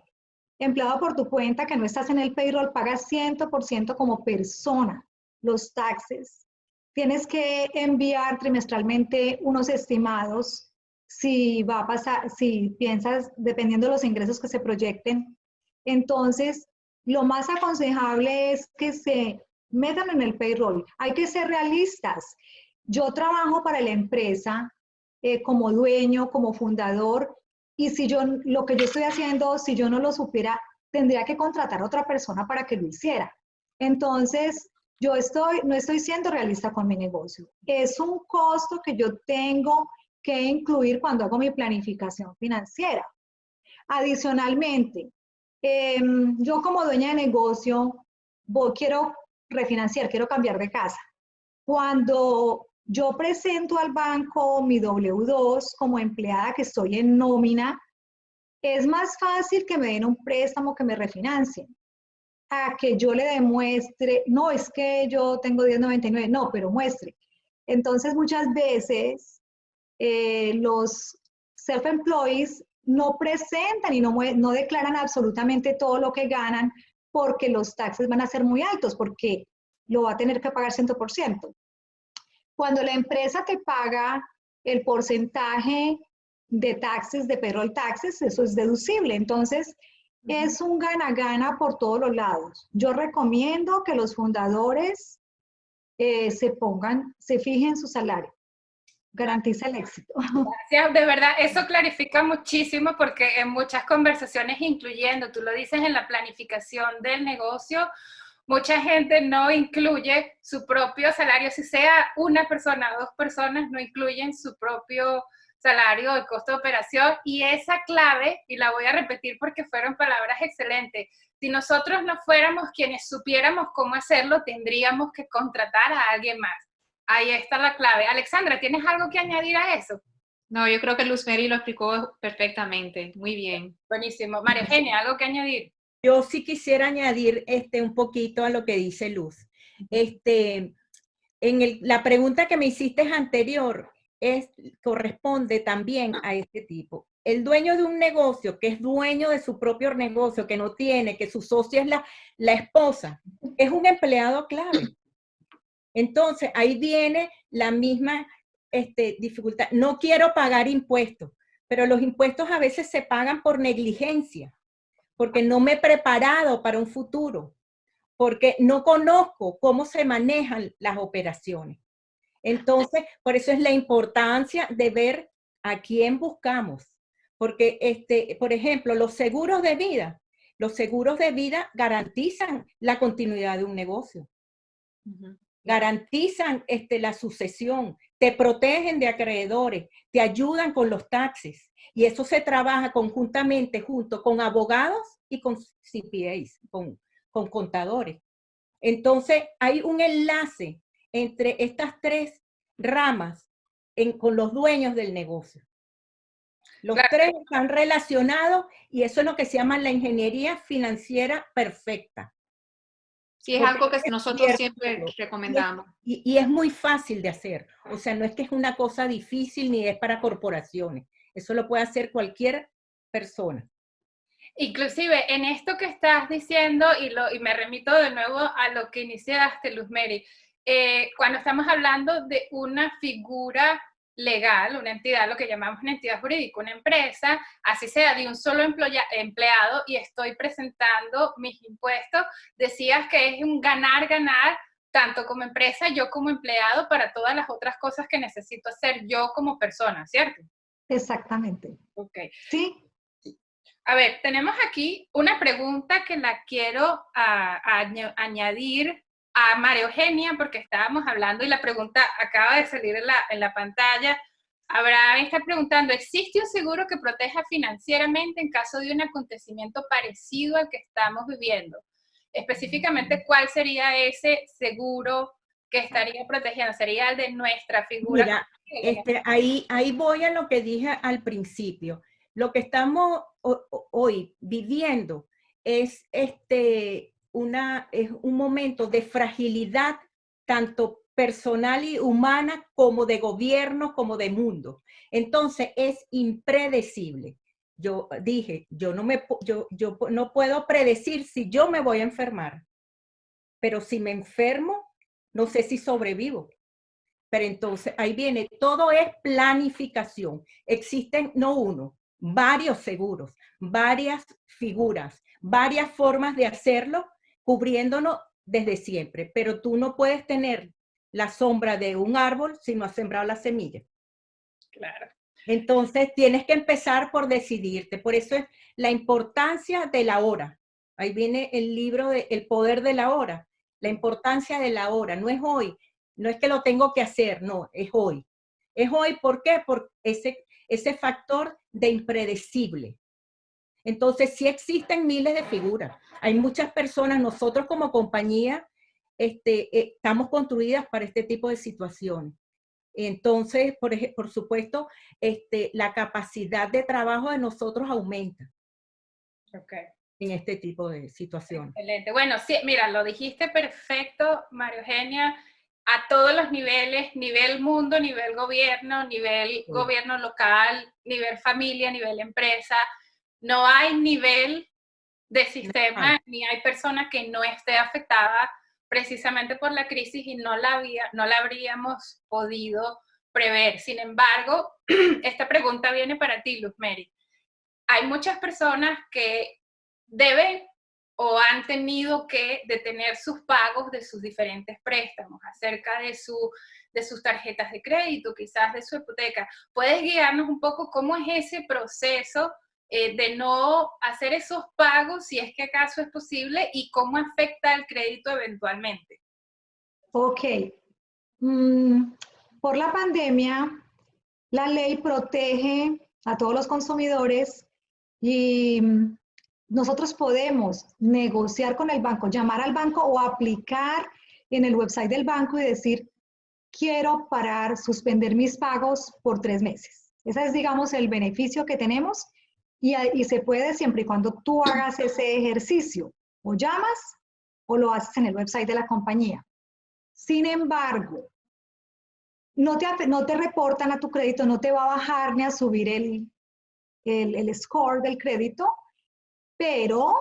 empleado por tu cuenta, que no estás en el payroll, pagas 100% como persona los taxes. Tienes que enviar trimestralmente unos estimados si va a pasar, si piensas, dependiendo de los ingresos que se proyecten. Entonces, lo más aconsejable es que se metan en el payroll. Hay que ser realistas. Yo trabajo para la empresa como dueño, como fundador, y si yo, lo que yo estoy haciendo, si yo no lo supiera, tendría que contratar a otra persona para que lo hiciera. Entonces, no estoy siendo realista con mi negocio. Es un costo que yo tengo que incluir cuando hago mi planificación financiera. Adicionalmente, yo como dueña de negocio, quiero refinanciar, quiero cambiar de casa. Cuando yo presento al banco mi W2 como empleada que estoy en nómina, es más fácil que me den un préstamo, que me refinancien, a que yo le demuestre, no, es que yo tengo 1099, no, pero muestre. Entonces, muchas veces los self-employees no presentan y no declaran absolutamente todo lo que ganan porque los taxes van a ser muy altos, porque lo va a tener que pagar 100%. Cuando la empresa te paga el porcentaje de taxes, de payroll taxes, eso es deducible. Entonces, es un gana-gana por todos los lados. Yo recomiendo que los fundadores se fijen su salario. Garantiza el éxito. Gracias, de verdad, eso clarifica muchísimo porque en muchas conversaciones, incluyendo, tú lo dices en la planificación del negocio, mucha gente no incluye su propio salario, si sea una persona o dos personas, no incluyen su propio salario, el costo de operación, y esa clave, y la voy a repetir porque fueron palabras excelentes, si nosotros no fuéramos quienes supiéramos cómo hacerlo, tendríamos que contratar a alguien más. Ahí está la clave. Alexandra, ¿tienes algo que añadir a eso? No, yo creo que Luz Mary lo explicó perfectamente. Muy bien. Buenísimo. María Eugenia, ¿algo que añadir? Yo sí quisiera añadir un poquito a lo que dice Luz. La pregunta que me hiciste anterior corresponde también a este tipo. El dueño de un negocio, que es dueño de su propio negocio, que no tiene, que su socia es la esposa, es un empleado clave. Entonces, ahí viene la misma dificultad. No quiero pagar impuestos, pero los impuestos a veces se pagan por negligencia, porque no me he preparado para un futuro, porque no conozco cómo se manejan las operaciones. Entonces, por eso es la importancia de ver a quién buscamos. Porque, por ejemplo, los seguros de vida garantizan la continuidad de un negocio. Garantizan la sucesión, te protegen de acreedores, te ayudan con los taxes. Y eso se trabaja conjuntamente junto con abogados y con CPAs, con contadores. Entonces, hay un enlace entre estas tres ramas con los dueños del negocio. Los tres están relacionados y eso es lo que se llama la ingeniería financiera perfecta. Sí, es algo que nosotros siempre recomendamos. Y es muy fácil de hacer. O sea, no es que es una cosa difícil ni es para corporaciones. Eso lo puede hacer cualquier persona. Inclusive, en esto que estás diciendo, y me remito de nuevo a lo que iniciaste, Luz Mary, cuando estamos hablando de una figura legal, una entidad, lo que llamamos una entidad jurídica, una empresa, así sea de un solo empleado, y estoy presentando mis impuestos, decías que es un ganar-ganar, tanto como empresa, yo como empleado, para todas las otras cosas que necesito hacer yo como persona, ¿cierto? Exactamente. Ok. Sí. A ver, tenemos aquí una pregunta que la quiero añadir a María Eugenia, porque estábamos hablando y la pregunta acaba de salir en la pantalla. Abraham está preguntando, ¿existe un seguro que proteja financieramente en caso de un acontecimiento parecido al que estamos viviendo? Específicamente, ¿cuál sería ese seguro que estaría protegiendo? ¿Sería el de nuestra figura? Mira, ahí voy a lo que dije al principio. Lo que estamos hoy viviendo es, es un momento de fragilidad, tanto personal y humana, como de gobierno, como de mundo. Entonces, es impredecible. Yo dije, yo no puedo predecir si yo me voy a enfermar, pero si me enfermo, no sé si sobrevivo. Pero entonces ahí viene, todo es planificación. Existen no uno, varios seguros, varias figuras, varias formas de hacerlo, cubriéndonos desde siempre. Pero tú no puedes tener la sombra de un árbol si no has sembrado la semilla. Claro. Entonces tienes que empezar por decidirte. Por eso es la importancia de la hora. Ahí viene el libro de El poder de la hora. La importancia de la hora. No es hoy, no es que lo tengo que hacer, no, es hoy. Es hoy, ¿por qué? Por ese factor de impredecible. Entonces sí existen miles de figuras. Hay muchas personas, nosotros como compañía, estamos construidas para este tipo de situaciones. Entonces, por supuesto, la capacidad de trabajo de nosotros aumenta en este tipo de situaciones. Excelente. Bueno, sí, mira, lo dijiste perfecto, María Eugenia, a todos los niveles, nivel mundo, nivel gobierno local, nivel familia, nivel empresa. No hay nivel de sistema, ni hay persona que no esté afectada precisamente por la crisis y no la habríamos podido prever. Sin embargo, esta pregunta viene para ti, Luz Mary. Hay muchas personas que deben o han tenido que detener sus pagos de sus diferentes préstamos, acerca de sus tarjetas de crédito, quizás de su hipoteca. ¿Puedes guiarnos un poco cómo es ese proceso de no hacer esos pagos, si es que acaso es posible, y cómo afecta el crédito eventualmente? Ok. Por la pandemia, la ley protege a todos los consumidores y nosotros podemos negociar con el banco, llamar al banco o aplicar en el website del banco y decir, quiero parar, suspender mis pagos por 3 meses. Ese es, digamos, el beneficio que tenemos y se puede siempre y cuando tú hagas ese ejercicio. O llamas o lo haces en el website de la compañía. Sin embargo, no te reportan a tu crédito, no te va a bajar ni a subir el score del crédito, pero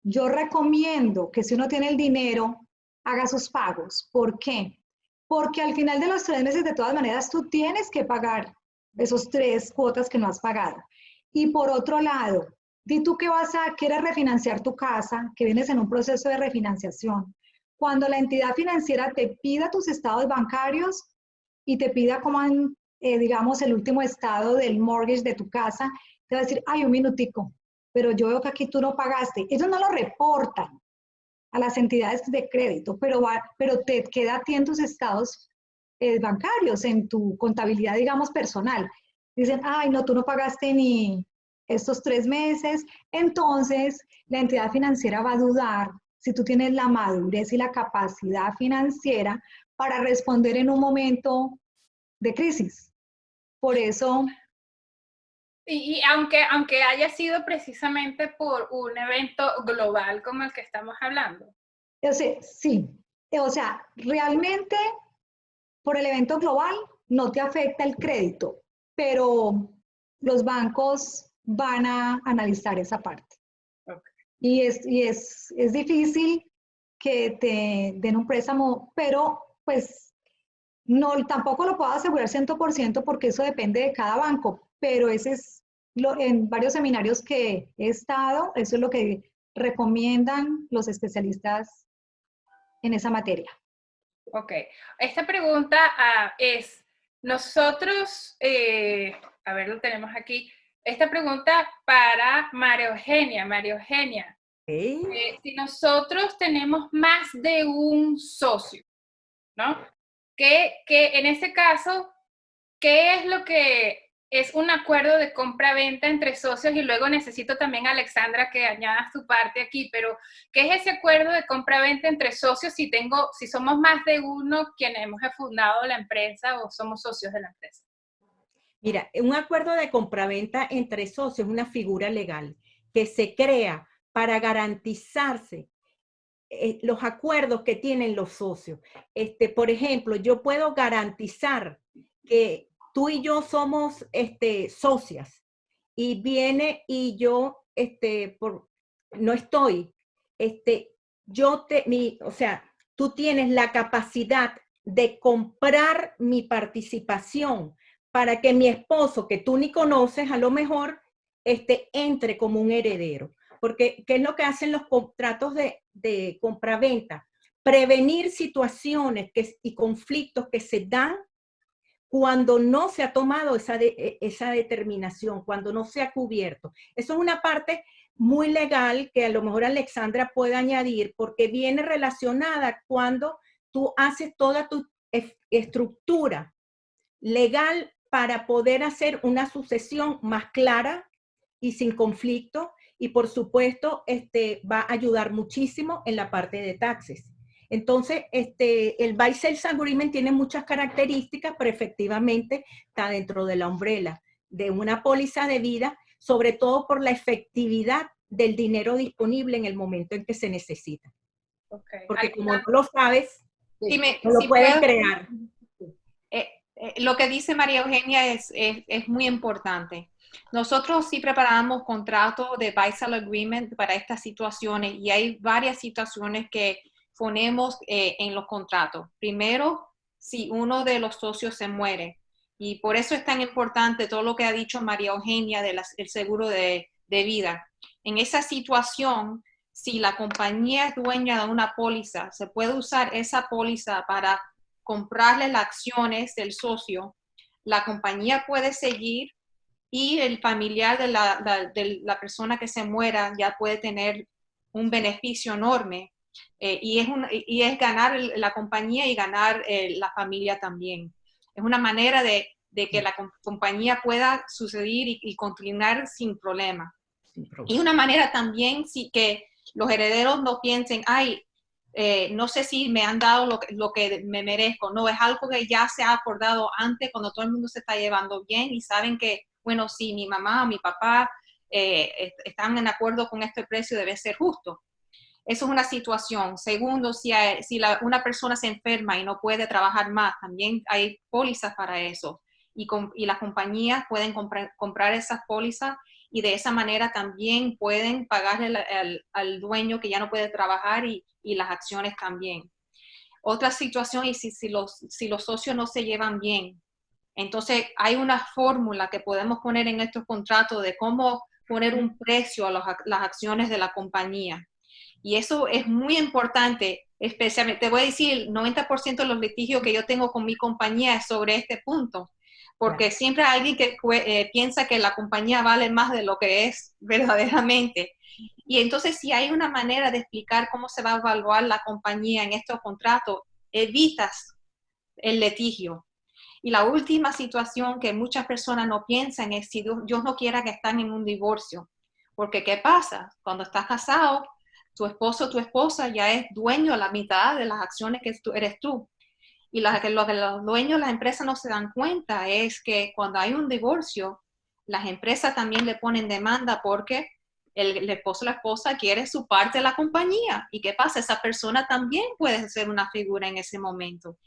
yo recomiendo que si uno tiene el dinero, haga sus pagos. ¿Por qué? Porque al final de los 3 meses, de todas maneras, tú tienes que pagar esos 3 cuotas que no has pagado. Y por otro lado, di tú que quieres refinanciar tu casa, que vienes en un proceso de refinanciación. Cuando la entidad financiera te pida tus estados bancarios y te pida como, digamos, el último estado del mortgage de tu casa, te va a decir, ay, un minutico, pero yo veo que aquí tú no pagaste. Ellos no lo reportan a las entidades de crédito, pero te queda a ti en tus estados bancarios, en tu contabilidad, digamos, personal. Dicen, ay, no, tú no pagaste ni estos 3 meses. Entonces, la entidad financiera va a dudar si tú tienes la madurez y la capacidad financiera para responder en un momento de crisis. Por eso... Y aunque haya sido precisamente por un evento global como el que estamos hablando. Sí, o sea, realmente por el evento global no te afecta el crédito, pero los bancos van a analizar esa parte. Okay. Y es difícil que te den un préstamo, pero pues no, tampoco lo puedo asegurar 100% porque eso depende de cada banco, pero ese es en varios seminarios que he estado, eso es lo que recomiendan los especialistas en esa materia. Ok, esta pregunta es, nosotros, a ver, lo tenemos aquí, esta pregunta para María Eugenia. María Eugenia, Si nosotros tenemos más de un socio, ¿no? Que en ese caso, ¿qué es lo que es un acuerdo de compra-venta entre socios? Y luego necesito también, Alexandra, que añadas tu parte aquí, pero ¿qué es ese acuerdo de compra-venta entre socios si somos más de uno quienes hemos fundado la empresa o somos socios de la empresa? Mira, un acuerdo de compraventa entre socios es una figura legal que se crea para garantizarse los acuerdos que tienen los socios. Por ejemplo, yo puedo garantizar que tú y yo somos socias y viene y yo no estoy, o sea, tú tienes la capacidad de comprar mi participación para que mi esposo, que tú ni conoces, a lo mejor entre como un heredero. Porque, ¿qué es lo que hacen los contratos de compraventa? Prevenir situaciones y conflictos que se dan cuando no se ha tomado esa determinación, cuando no se ha cubierto. Eso es una parte muy legal que a lo mejor Alexandra puede añadir, porque viene relacionada cuando tú haces toda tu estructura legal para poder hacer una sucesión más clara y sin conflicto, y por supuesto va a ayudar muchísimo en la parte de taxes. Entonces, el Buy Sales Agreement tiene muchas características, pero efectivamente está dentro de la umbrella de una póliza de vida, sobre todo por la efectividad del dinero disponible en el momento en que se necesita. Okay. Porque como no lo sabes, no lo Si puedes puedo, crear. lo que dice María Eugenia es muy importante. Nosotros sí preparamos contratos de buy-sell agreement para estas situaciones y hay varias situaciones que ponemos en los contratos. Primero, si uno de los socios se muere, y por eso es tan importante todo lo que ha dicho María Eugenia del seguro de vida. En esa situación, si la compañía es dueña de una póliza, se puede usar esa póliza para comprarle las acciones del socio. La compañía puede seguir y el familiar de la persona que se muera ya puede tener un beneficio enorme. Y es ganar la compañía y ganar la familia también. Es una manera de que la compañía pueda suceder y continuar sin problema. Y una manera también que los herederos no piensen, ay, no sé si me han dado lo que me merezco. No, es algo que ya se ha acordado antes cuando todo el mundo se está llevando bien y saben que, bueno, si mi mamá o mi papá están en acuerdo con este precio, debe ser justo. Eso es una situación. Segundo, si una persona se enferma y no puede trabajar más, también hay pólizas para eso. Y las compañías pueden comprar esas pólizas y de esa manera también pueden pagarle al dueño que ya no puede trabajar y las acciones también. Otra situación es si los socios no se llevan bien. Entonces hay una fórmula que podemos poner en estos contratos de cómo poner un precio a las acciones de la compañía. Y eso es muy importante, especialmente, te voy a decir, el 90% de los litigios que yo tengo con mi compañía es sobre este punto, porque siempre hay alguien que piensa que la compañía vale más de lo que es verdaderamente. Y entonces, si hay una manera de explicar cómo se va a evaluar la compañía en estos contratos, evitas el litigio. Y la última situación que muchas personas no piensan es si Dios no quiera que están en un divorcio. Porque, ¿qué pasa? Cuando estás casado, tu esposo o tu esposa ya es dueño de la mitad de las acciones que eres tú. Y lo que los dueños de las empresas no se dan cuenta es que cuando hay un divorcio, las empresas también le ponen demanda porque el esposo o la esposa quiere su parte de la compañía. ¿Y qué pasa? Esa persona también puede ser una figura en ese momento.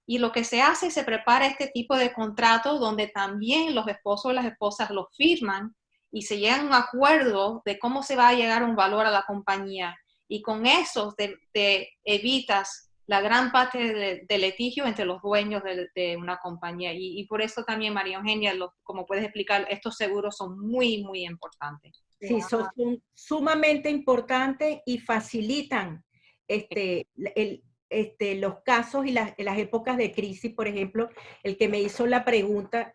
Y lo que se hace, se prepara este tipo de contrato donde también los esposos o las esposas lo firman y se llega a un acuerdo de cómo se va a llegar un valor a la compañía. Y con eso te evitas la gran parte de litigio entre los dueños de una compañía. Y por eso también, María Eugenia, como puedes explicar, estos seguros son muy, muy importantes. Sí, son sumamente importantes y facilitan los casos y las épocas de crisis. Por ejemplo, el que me hizo la pregunta,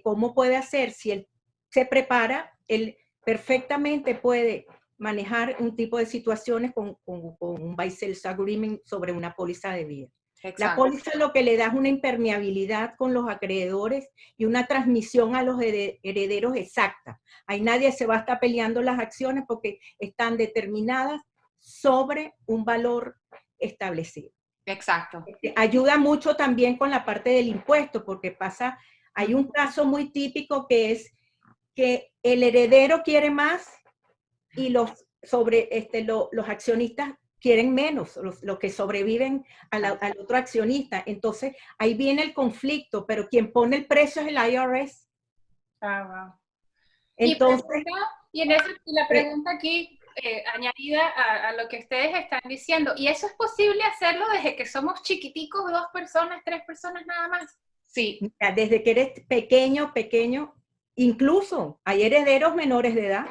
¿cómo puede hacer? Si él se prepara, él perfectamente puede manejar un tipo de situaciones con un buy sales agreement sobre una póliza de vida. Exacto. La póliza lo que le da es una impermeabilidad con los acreedores y una transmisión a los herederos exacta. Ahí nadie se va a estar peleando las acciones porque están determinadas sobre un valor establecido. Exacto. Ayuda mucho también con la parte del impuesto, porque hay un caso muy típico que es que el heredero quiere más y los accionistas quieren menos, los que sobreviven al otro accionista. Entonces, ahí viene el conflicto, pero quien pone el precio es el IRS. Wow. Entonces, y la pregunta aquí, añadida a lo que ustedes están diciendo, ¿y eso es posible hacerlo desde que somos chiquiticos, 2 personas, 3 personas nada más? Sí. Desde que eres pequeño, incluso hay herederos menores de edad,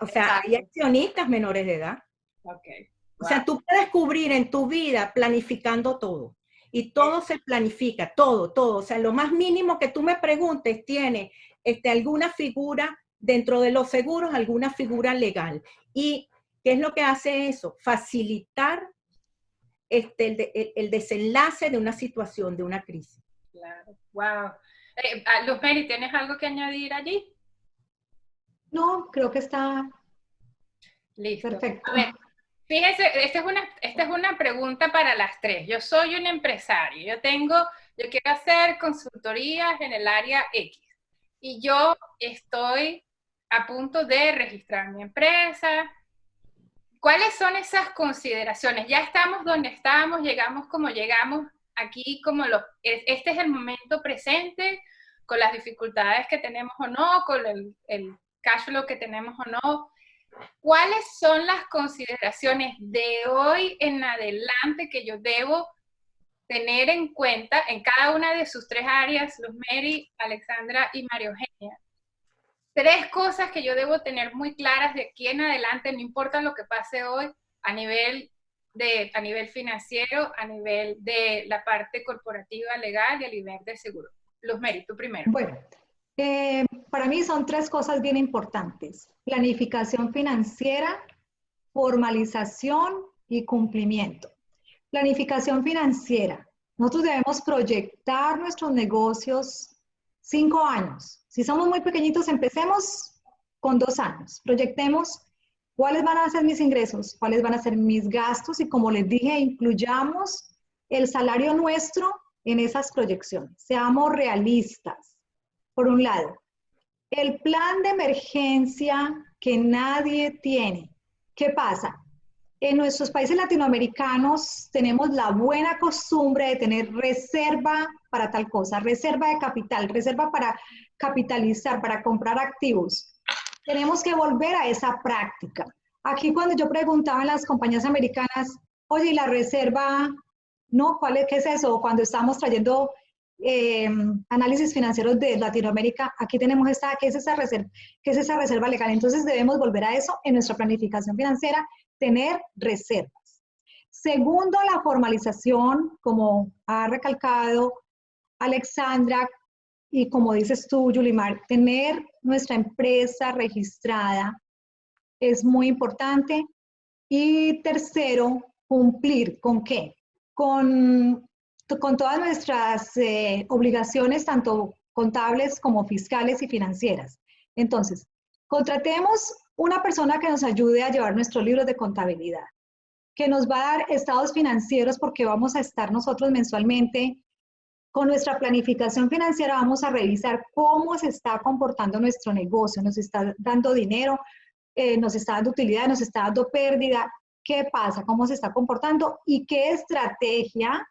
o sea, Exacto. hay accionistas menores de edad. Okay. O sea, tú puedes cubrir en tu vida planificando todo. Y todo se planifica, todo. O sea, lo más mínimo que tú me preguntes tiene alguna figura dentro de los seguros, alguna figura legal. ¿Y qué es lo que hace eso? Facilitar el desenlace de una situación, de una crisis. Claro, wow. Luz Mary, ¿tienes algo que añadir allí? No, creo que está Listo. perfecto. A ver, fíjense, esta es una pregunta para las 3. Yo soy un empresario, yo quiero hacer consultorías en el área X y yo estoy a punto de registrar mi empresa. ¿Cuáles son esas consideraciones? Ya estamos donde estamos, llegamos como llegamos, aquí este es el momento presente, con las dificultades que tenemos o no, con el cash flow que tenemos o no. ¿Cuáles son las consideraciones de hoy en adelante que yo debo tener en cuenta en cada una de sus 3 áreas, Luz Mary, Alexandra y María Eugenia? 3 cosas que yo debo tener muy claras de aquí en adelante, no importa lo que pase hoy, a nivel financiero, a nivel de la parte corporativa, legal y a nivel de seguro. Luz Mary, tú primero. Bueno, para mí son 3 cosas bien importantes: planificación financiera, formalización y cumplimiento. Planificación financiera. Nosotros debemos proyectar nuestros negocios 5 años. Si somos muy pequeñitos, empecemos con 2 años. Proyectemos cuáles van a ser mis ingresos, cuáles van a ser mis gastos y, como les dije, incluyamos el salario nuestro en esas proyecciones. Seamos realistas. Por un lado, el plan de emergencia que nadie tiene. ¿Qué pasa? En nuestros países latinoamericanos tenemos la buena costumbre de tener reserva para tal cosa, reserva de capital, reserva para capitalizar, para comprar activos. Tenemos que volver a esa práctica. Aquí, cuando yo preguntaba en las compañías americanas, oye, ¿y la reserva? No, ¿qué es eso? Cuando estamos trayendo análisis financieros de Latinoamérica, aquí tenemos ¿qué es esa reserva legal? Entonces debemos volver a eso en nuestra planificación financiera, tener reservas. Segundo, la formalización, como ha recalcado Alexandra y como dices tú, Yulimar, tener nuestra empresa registrada es muy importante. Y tercero, cumplir ¿con qué? Con todas nuestras obligaciones, tanto contables como fiscales y financieras. Entonces, contratemos una persona que nos ayude a llevar nuestros libros de contabilidad, que nos va a dar estados financieros, porque vamos a estar nosotros mensualmente con nuestra planificación financiera, vamos a revisar cómo se está comportando nuestro negocio, nos está dando dinero, nos está dando utilidad, nos está dando pérdida, qué pasa, cómo se está comportando y qué estrategia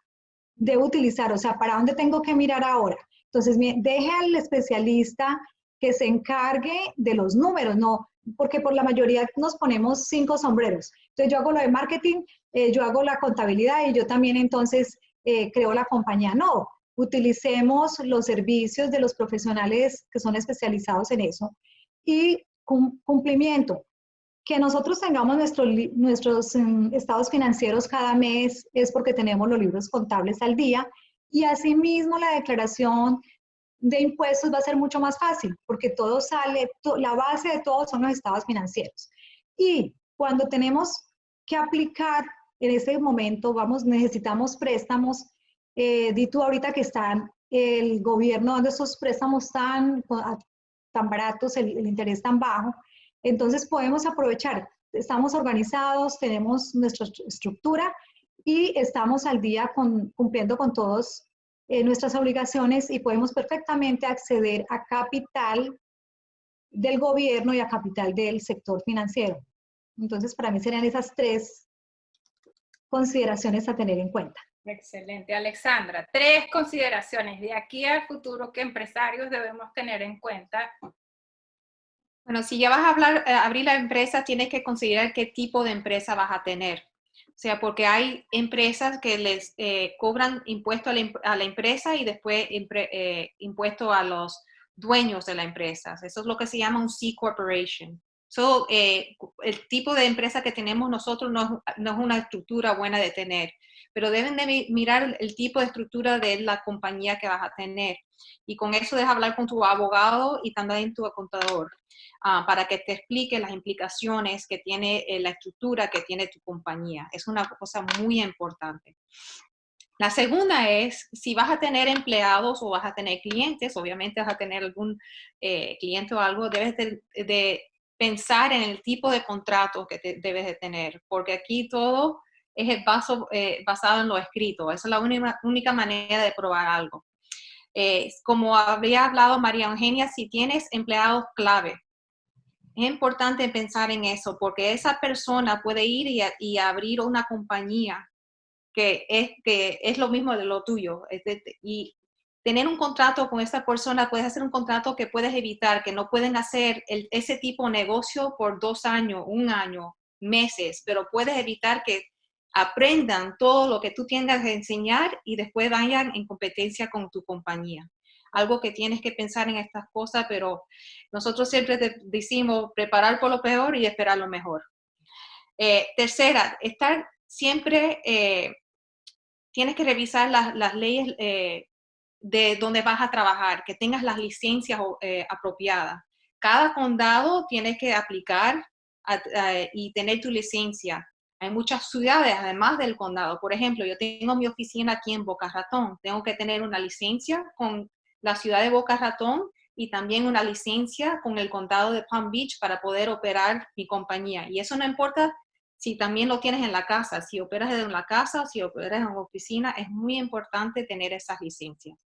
debo utilizar, o sea, ¿para dónde tengo que mirar ahora? Entonces, deje al especialista que se encargue de los números, no, porque por la mayoría nos ponemos 5 sombreros. Entonces, yo hago lo de marketing, yo hago la contabilidad y yo también entonces creo la compañía. No, utilicemos los servicios de los profesionales que son especializados en eso. Y cumplimiento. Que nosotros tengamos nuestros estados financieros cada mes es porque tenemos los libros contables al día, y asimismo la declaración de impuestos va a ser mucho más fácil porque todo sale, la base de todo son los estados financieros. Y cuando tenemos que aplicar en ese momento, necesitamos préstamos, di tú ahorita que están el gobierno dando esos préstamos tan baratos, el interés tan bajo, entonces podemos aprovechar, estamos organizados, tenemos nuestra estructura y estamos al día cumpliendo con todas nuestras obligaciones y podemos perfectamente acceder a capital del gobierno y a capital del sector financiero. Entonces, para mí serían esas 3 consideraciones a tener en cuenta. Excelente, Alexandra. 3 consideraciones de aquí al futuro que empresarios debemos tener en cuenta. Bueno, si ya vas a abrir la empresa, tienes que considerar qué tipo de empresa vas a tener. O sea, porque hay empresas que les cobran impuesto a la empresa y después impuesto a los dueños de la empresa. Eso es lo que se llama un C Corporation. El tipo de empresa que tenemos nosotros no es una estructura buena de tener, pero deben de mirar el tipo de estructura de la compañía que vas a tener. Y con eso debes hablar con tu abogado y también tu contador para que te explique las implicaciones que tiene la estructura que tiene tu compañía. Es una cosa muy importante. La segunda es, si vas a tener empleados o vas a tener clientes, obviamente vas a tener algún cliente o algo, debes de pensar en el tipo de contrato que debes de tener, porque aquí todo es basado en lo escrito. Esa es la única manera de probar algo. Como habría hablado María Eugenia, si tienes empleados clave, es importante pensar en eso, porque esa persona puede ir y abrir una compañía que es lo mismo de lo tuyo. Y tener un contrato con esta persona, puedes hacer un contrato que puedes evitar, que no pueden hacer ese tipo de negocio por 2 años, 1 año, meses, pero puedes evitar que aprendan todo lo que tú tengas que enseñar y después vayan en competencia con tu compañía. Algo que tienes que pensar en estas cosas, pero nosotros siempre te decimos preparar por lo peor y esperar lo mejor. Tercera, estar siempre, tienes que revisar las leyes de donde vas a trabajar, que tengas las licencias apropiadas. Cada condado tiene que aplicar y tener tu licencia. Hay muchas ciudades, además del condado. Por ejemplo, yo tengo mi oficina aquí en Boca Ratón. Tengo que tener una licencia con la ciudad de Boca Ratón y también una licencia con el condado de Palm Beach para poder operar mi compañía. Y eso no importa si también lo tienes en la casa. Si operas en la casa, si operas en la oficina, es muy importante tener esas licencias.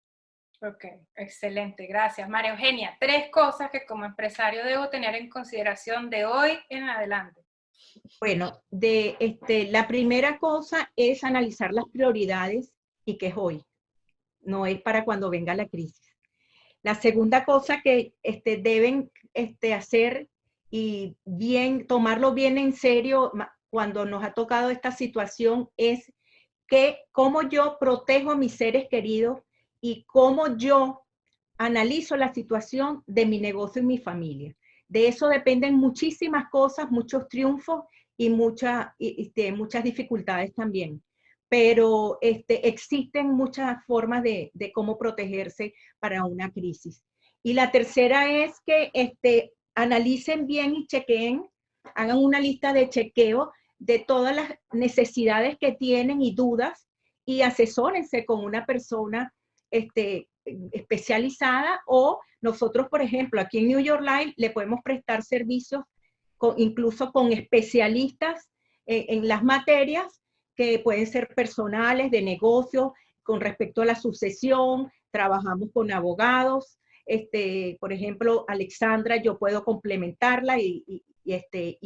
Ok, excelente, gracias. María Eugenia, 3 cosas que como empresario debo tener en consideración de hoy en adelante. Bueno, la primera cosa es analizar las prioridades y que es hoy, no es para cuando venga la crisis. La segunda cosa que deben hacer y tomarlo bien en serio cuando nos ha tocado esta situación es cómo yo protejo a mis seres queridos y cómo yo analizo la situación de mi negocio y mi familia. De eso dependen muchísimas cosas, muchos triunfos y muchas dificultades también. Pero existen muchas formas de cómo protegerse para una crisis. Y la tercera es que analicen bien y chequeen, hagan una lista de chequeo de todas las necesidades que tienen y dudas y asesórense con una persona especializada, o nosotros, por ejemplo, aquí en New York Life le podemos prestar servicios incluso con especialistas en las materias que pueden ser personales, de negocio, con respecto a la sucesión. Trabajamos con abogados. Por ejemplo, Alexandra, yo puedo complementarla y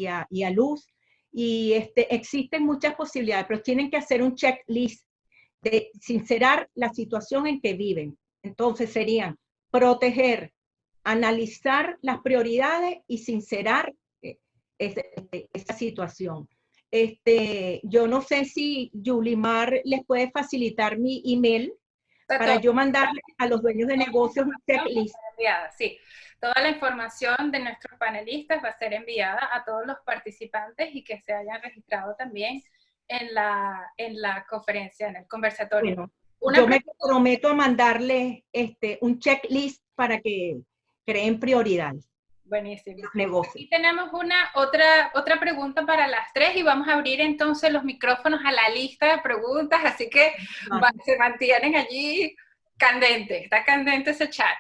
a Luz. Y existen muchas posibilidades, pero tienen que hacer un checklist de sincerar la situación en que viven. Entonces serían proteger, analizar las prioridades y sincerar esta situación. Yo no sé si Yulimar les puede facilitar mi email para yo mandarle a los dueños de negocios un checklist. Sí, toda la información de nuestros panelistas va a ser enviada a todos los participantes y que se hayan registrado también en la conferencia, en el conversatorio. Bueno, yo me comprometo a mandarle un checklist para que creen prioridades. Buenísimo. los negocios. Y tenemos otra pregunta para las tres y vamos a abrir entonces los micrófonos a la lista de preguntas, así que se mantienen allí candentes, está candente ese chat.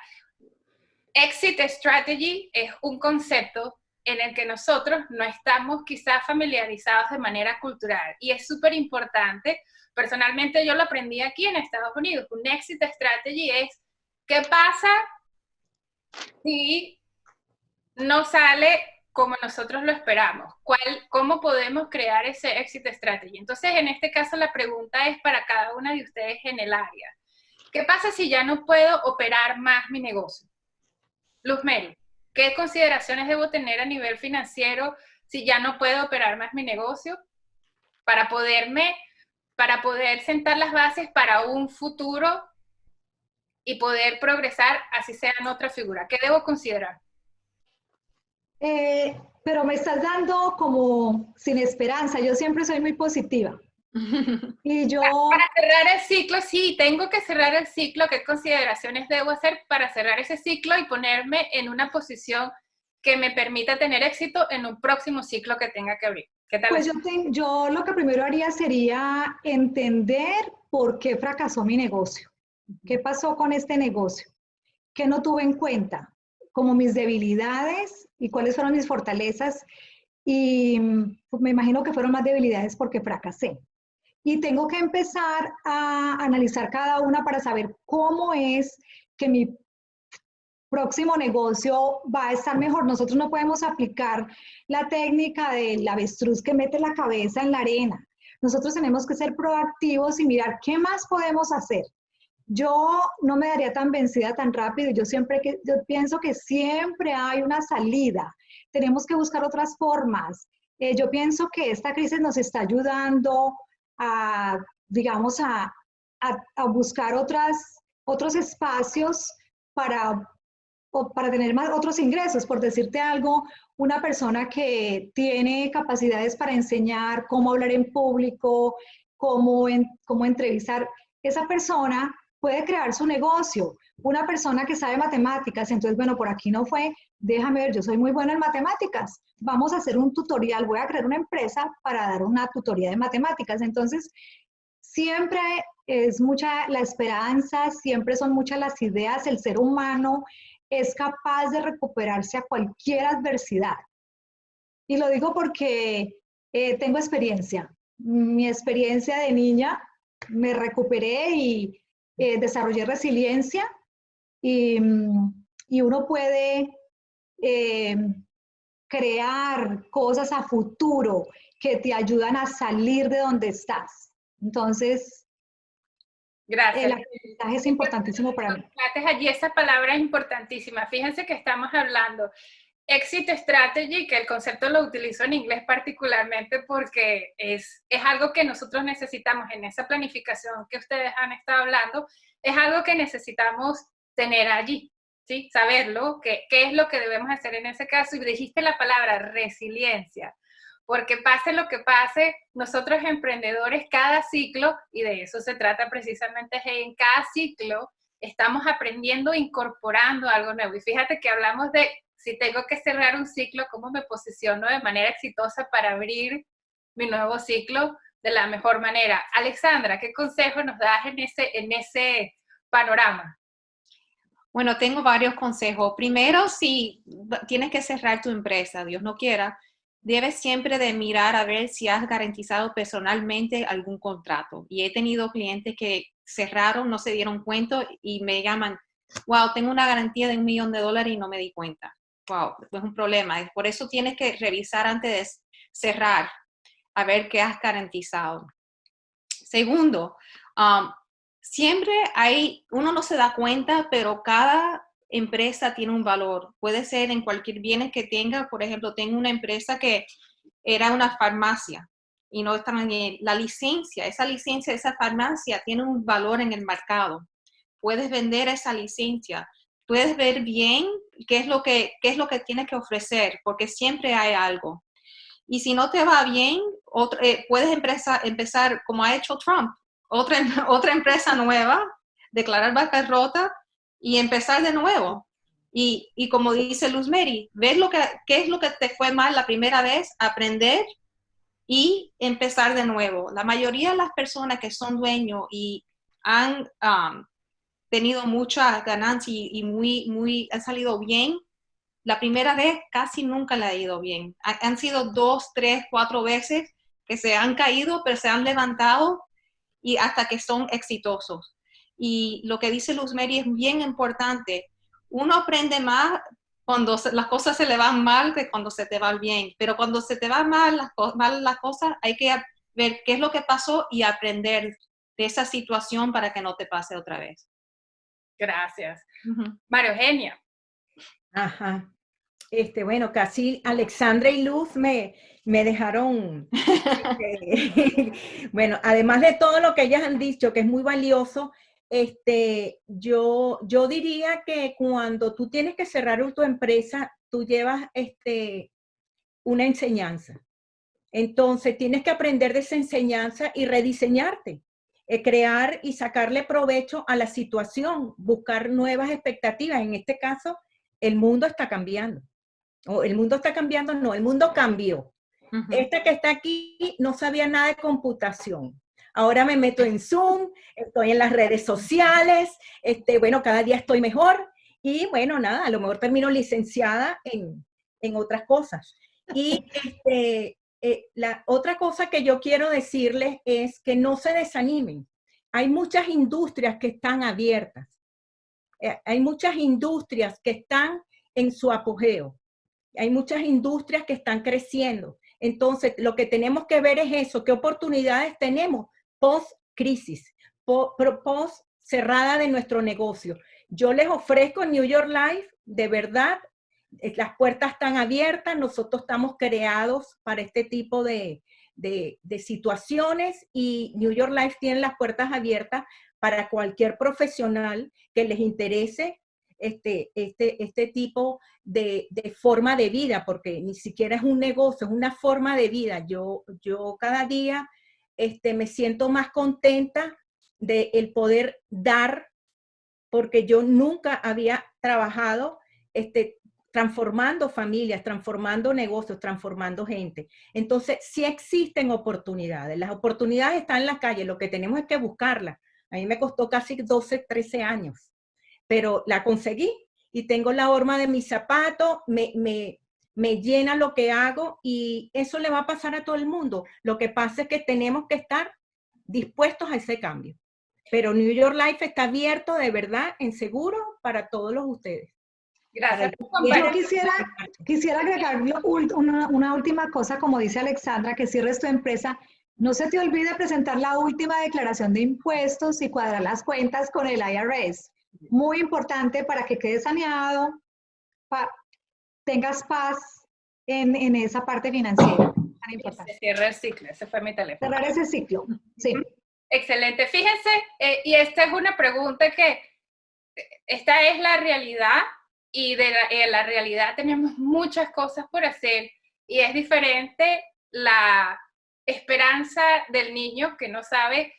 Exit strategy es un concepto en el que nosotros no estamos quizás familiarizados de manera cultural y es súper importante. Personalmente yo lo aprendí aquí en Estados Unidos. Un exit strategy es ¿qué pasa si no sale como nosotros lo esperamos? ¿Cómo podemos crear ese exit strategy? Entonces, en este caso, la pregunta es para cada una de ustedes en el área. ¿Qué pasa si ya no puedo operar más mi negocio? Luzmeli, ¿qué consideraciones debo tener a nivel financiero si ya no puedo operar más mi negocio para poder sentar las bases para un futuro y poder progresar, así sea en otra figura? ¿Qué debo considerar? Pero me estás dando como sin esperanza. Yo siempre soy muy positiva. Y yo... Para cerrar el ciclo, sí, tengo que cerrar el ciclo. ¿Qué consideraciones debo hacer para cerrar ese ciclo y ponerme en una posición que me permita tener éxito en un próximo ciclo que tenga que abrir? ¿Qué tal? Pues yo lo que primero haría sería entender por qué fracasó mi negocio. ¿Qué pasó con este negocio? ¿Qué no tuve en cuenta? Como mis debilidades y cuáles fueron mis fortalezas. Y me imagino que fueron más debilidades porque fracasé. Y tengo que empezar a analizar cada una para saber cómo es que mi próximo negocio va a estar mejor. Nosotros no podemos aplicar la técnica del avestruz que mete la cabeza en la arena. Nosotros tenemos que ser proactivos y mirar qué más podemos hacer. Yo no me daría tan vencida tan rápido. Yo pienso que siempre hay una salida. Tenemos que buscar otras formas. Yo pienso que esta crisis nos está ayudando a, digamos, a buscar otros espacios para tener otros ingresos. Por decirte algo, una persona que tiene capacidades para enseñar cómo hablar en público, cómo entrevistar, esa persona puede crear su negocio. Una persona que sabe matemáticas, entonces, bueno, por aquí no fue, déjame ver, yo soy muy buena en matemáticas, vamos a hacer un tutorial, voy a crear una empresa para dar una tutoría de matemáticas. Entonces, siempre es mucha la esperanza, siempre son muchas las ideas, el ser humano es capaz de recuperarse a cualquier adversidad. Y lo digo porque tengo experiencia. Mi experiencia de niña, me recuperé y desarrollé resiliencia y uno puede crear cosas a futuro que te ayudan a salir de donde estás. Entonces, gracias. El aprendizaje es importantísimo para mí. Allí esa palabra es importantísima. Fíjense que estamos hablando exit strategy, que el concepto lo utilizo en inglés particularmente porque es algo que nosotros necesitamos en esa planificación que ustedes han estado hablando, es algo que necesitamos tener allí, ¿sí? Saberlo, qué es lo que debemos hacer en ese caso. Y dijiste la palabra resiliencia, porque pase lo que pase, nosotros emprendedores cada ciclo, y de eso se trata precisamente, en cada ciclo estamos aprendiendo, incorporando algo nuevo. Y fíjate que hablamos de si tengo que cerrar un ciclo, cómo me posiciono de manera exitosa para abrir mi nuevo ciclo de la mejor manera. Alexandra, ¿qué consejo nos das en ese panorama? Bueno, tengo varios consejos. Primero, si tienes que cerrar tu empresa, Dios no quiera, debes siempre de mirar a ver si has garantizado personalmente algún contrato. Y he tenido clientes que cerraron, no se dieron cuenta y me llaman, wow, tengo una garantía de $1 millón y no me di cuenta. Wow, es un problema. Por eso tienes que revisar antes de cerrar, a ver qué has garantizado. Segundo, siempre uno no se da cuenta, pero cada empresa tiene un valor. Puede ser en cualquier bienes que tenga. Por ejemplo, tengo una empresa que era una farmacia y no está en la licencia. Esa licencia de esa farmacia tiene un valor en el mercado. Puedes vender esa licencia. Puedes ver bien qué es lo que tienes que ofrecer, porque siempre hay algo. Y si no te va bien, puedes empezar como ha hecho Trump, otra empresa nueva, declarar bancarrota y empezar de nuevo. Y como dice Luz Mary, ver qué es lo que te fue mal la primera vez, aprender y empezar de nuevo. La mayoría de las personas que son dueños y han tenido mucha ganancia y han salido bien, la primera vez casi nunca le ha ido bien. Han sido 2, 3, 4 veces que se han caído, pero se han levantado y hasta que son exitosos. Y lo que dice Luz Mary es bien importante. Uno aprende más cuando las cosas se le van mal que cuando se te va bien. Pero cuando se te van mal las cosas, hay que ver qué es lo que pasó y aprender de esa situación para que no te pase otra vez. Gracias. María Eugenia. Ajá. Bueno, casi Alexandra y Luz me dejaron, bueno, además de todo lo que ellas han dicho, que es muy valioso, yo diría que cuando tú tienes que cerrar tu empresa, tú llevas una enseñanza. Entonces, tienes que aprender de esa enseñanza y rediseñarte, crear y sacarle provecho a la situación, buscar nuevas expectativas. En este caso, el mundo está cambiando. O el mundo está cambiando, no, el mundo cambió. Esta que está aquí no sabía nada de computación. Ahora me meto en Zoom, estoy en las redes sociales, bueno, cada día estoy mejor y bueno, nada, a lo mejor termino licenciada en otras cosas. Y la otra cosa que yo quiero decirles es que no se desanimen. Hay muchas industrias que están abiertas. Hay muchas industrias que están en su apogeo. Hay muchas industrias que están creciendo. Entonces, lo que tenemos que ver es eso, qué oportunidades tenemos post-crisis, post-cerrada de nuestro negocio. Yo les ofrezco New York Life, de verdad, las puertas están abiertas, nosotros estamos creados para este tipo de situaciones y New York Life tiene las puertas abiertas para cualquier profesional que les interese este tipo de forma de vida, porque ni siquiera es un negocio, es una forma de vida. Yo cada día me siento más contenta de el poder dar, porque yo nunca había trabajado transformando familias, transformando negocios, transformando gente. Entonces, sí existen oportunidades. Las oportunidades están en la calle, lo que tenemos es que buscarlas. A mí me costó casi 12, 13 años, pero la conseguí y tengo la horma de mis zapatos, me llena lo que hago y eso le va a pasar a todo el mundo. Lo que pasa es que tenemos que estar dispuestos a ese cambio. Pero New York Life está abierto de verdad, en seguro, para todos ustedes. Gracias. Yo quisiera agregar una última cosa, como dice Alexandra, que cierres tu empresa. No se te olvide presentar la última declaración de impuestos y cuadrar las cuentas con el IRS. Muy importante para que quedes saneado, tengas paz en esa parte financiera. Tan importante. Se cierra el ciclo, ese fue mi teléfono. Cerrar ese ciclo, sí. Excelente. Fíjense, y esta es una pregunta que, esta es la realidad, y de la realidad tenemos muchas cosas por hacer, y es diferente la esperanza del niño que no sabe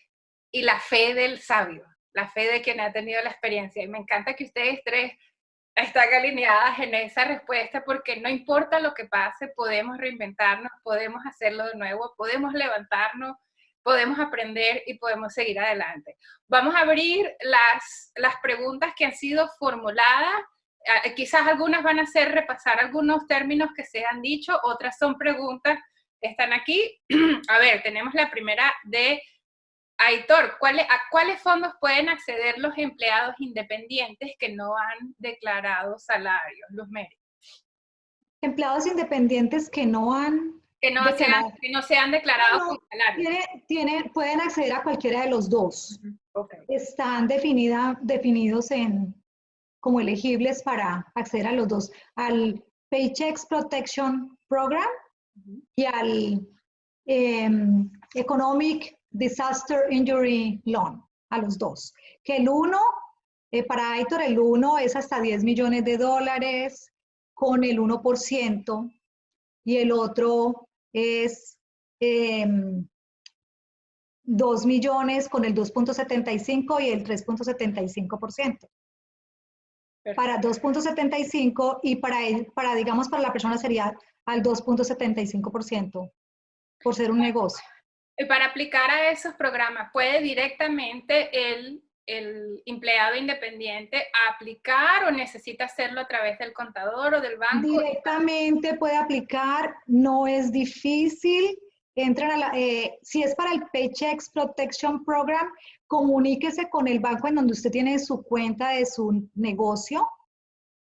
y la fe del sabio, la fe de quien ha tenido la experiencia. Y me encanta que ustedes tres están alineadas en esa respuesta, porque no importa lo que pase, podemos reinventarnos, podemos hacerlo de nuevo, podemos levantarnos, podemos aprender y podemos seguir adelante. Vamos a abrir las preguntas que han sido formuladas. Quizás algunas van a ser repasar algunos términos que se han dicho, otras son preguntas que están aquí. A ver, tenemos la primera de Aitor. ¿A cuáles fondos pueden acceder los empleados independientes que no han declarado salarios? Luz Mary. Empleados independientes que no se han declarado con salarios. Pueden acceder a cualquiera de los dos. Okay. Están definidos como elegibles para acceder a los dos, al Paychecks Protection Program y al Economic Disaster Injury Loan, a los dos. Que el uno, para Aitor, el uno es hasta $10 millones con el 1%, y el otro es 2 millones con el 2.75 y el 3.75%. para 2.75 y digamos, para la persona sería al 2.75% por ser un negocio. Y para aplicar a esos programas, ¿puede directamente el empleado independiente aplicar o necesita hacerlo a través del contador o del banco? Directamente puede aplicar, no es difícil. Entran si es para el Paycheck Protection Program, comuníquese con el banco en donde usted tiene su cuenta de su negocio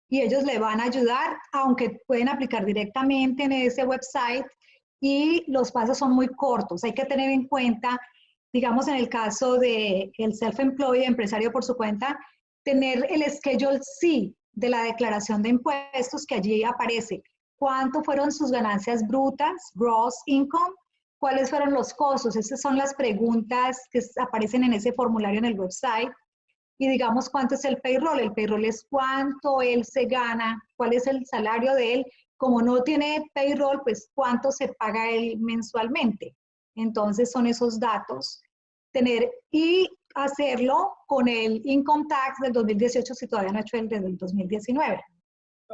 y ellos le van a ayudar, aunque pueden aplicar directamente en ese website y los pasos son muy cortos. Hay que tener en cuenta, digamos en el caso de el self-employed, empresario por su cuenta, tener el Schedule C de la declaración de impuestos, que allí aparece cuánto fueron sus ganancias brutas, gross income, cuáles fueron los costos. Esas son las preguntas que aparecen en ese formulario en el website. Y digamos cuánto es el payroll. El payroll es cuánto él se gana, cuál es el salario de él. Como no tiene payroll, pues cuánto se paga él mensualmente. Entonces son esos datos. Y hacerlo con el income tax del 2018 si todavía no ha hecho el del 2019.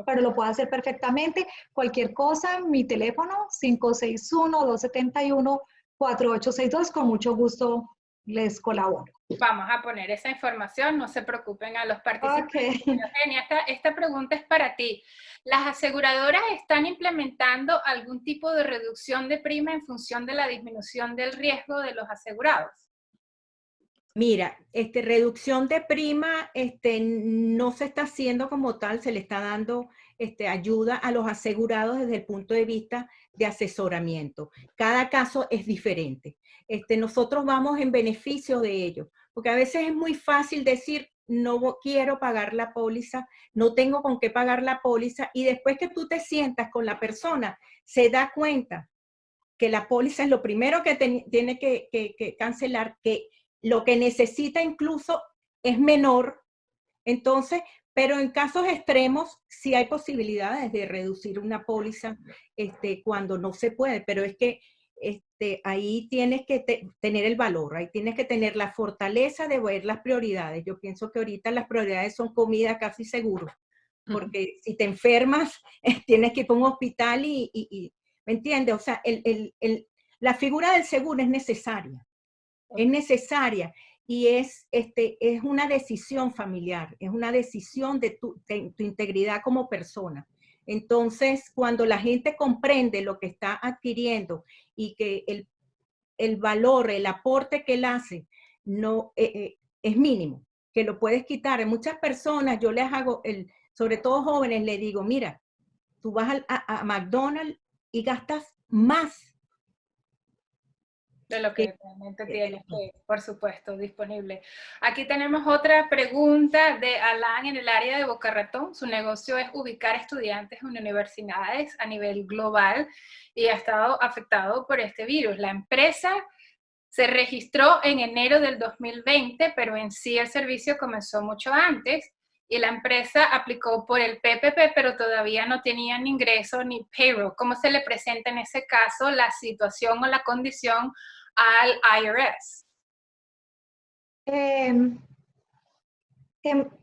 Pero lo puede hacer perfectamente. Cualquier cosa, mi teléfono 561-271-4862, con mucho gusto les colaboro. Vamos a poner esa información, no se preocupen a los participantes. Okay. Eugenia, esta pregunta es para ti. ¿Las aseguradoras están implementando algún tipo de reducción de prima en función de la disminución del riesgo de los asegurados? Mira, reducción de prima no se está haciendo como tal, se le está dando ayuda a los asegurados desde el punto de vista de asesoramiento. Cada caso es diferente. Nosotros vamos en beneficio de ellos, porque a veces es muy fácil decir, no quiero pagar la póliza, no tengo con qué pagar la póliza, y después que tú te sientas con la persona, se da cuenta que la póliza es lo primero que tiene que cancelar, que lo que necesita incluso es menor. Entonces, pero en casos extremos sí hay posibilidades de reducir una póliza cuando no se puede, pero es que ahí tienes que tener el valor, ahí tienes que tener la fortaleza de ver las prioridades. Yo pienso que ahorita las prioridades son comida casi seguro, porque si te enfermas tienes que ir a un hospital y ¿me entiendes? O sea, la figura del seguro es necesaria. Es necesaria y es una decisión familiar, es una decisión de tu integridad como persona. Entonces, cuando la gente comprende lo que está adquiriendo y que el valor, el aporte que él hace no, es mínimo, que lo puedes quitar. En muchas personas yo les hago, sobre todo jóvenes, les digo, mira, tú vas a McDonald's y gastas más de lo que realmente tienes, por supuesto, disponible. Aquí tenemos otra pregunta de Alan en el área de Boca Ratón. Su negocio es ubicar estudiantes en universidades a nivel global y ha estado afectado por este virus. La empresa se registró en enero del 2020, pero en sí el servicio comenzó mucho antes y la empresa aplicó por el PPP, pero todavía no tenían ingreso ni payroll. ¿Cómo se le presenta en ese caso la situación o la condición al IRS?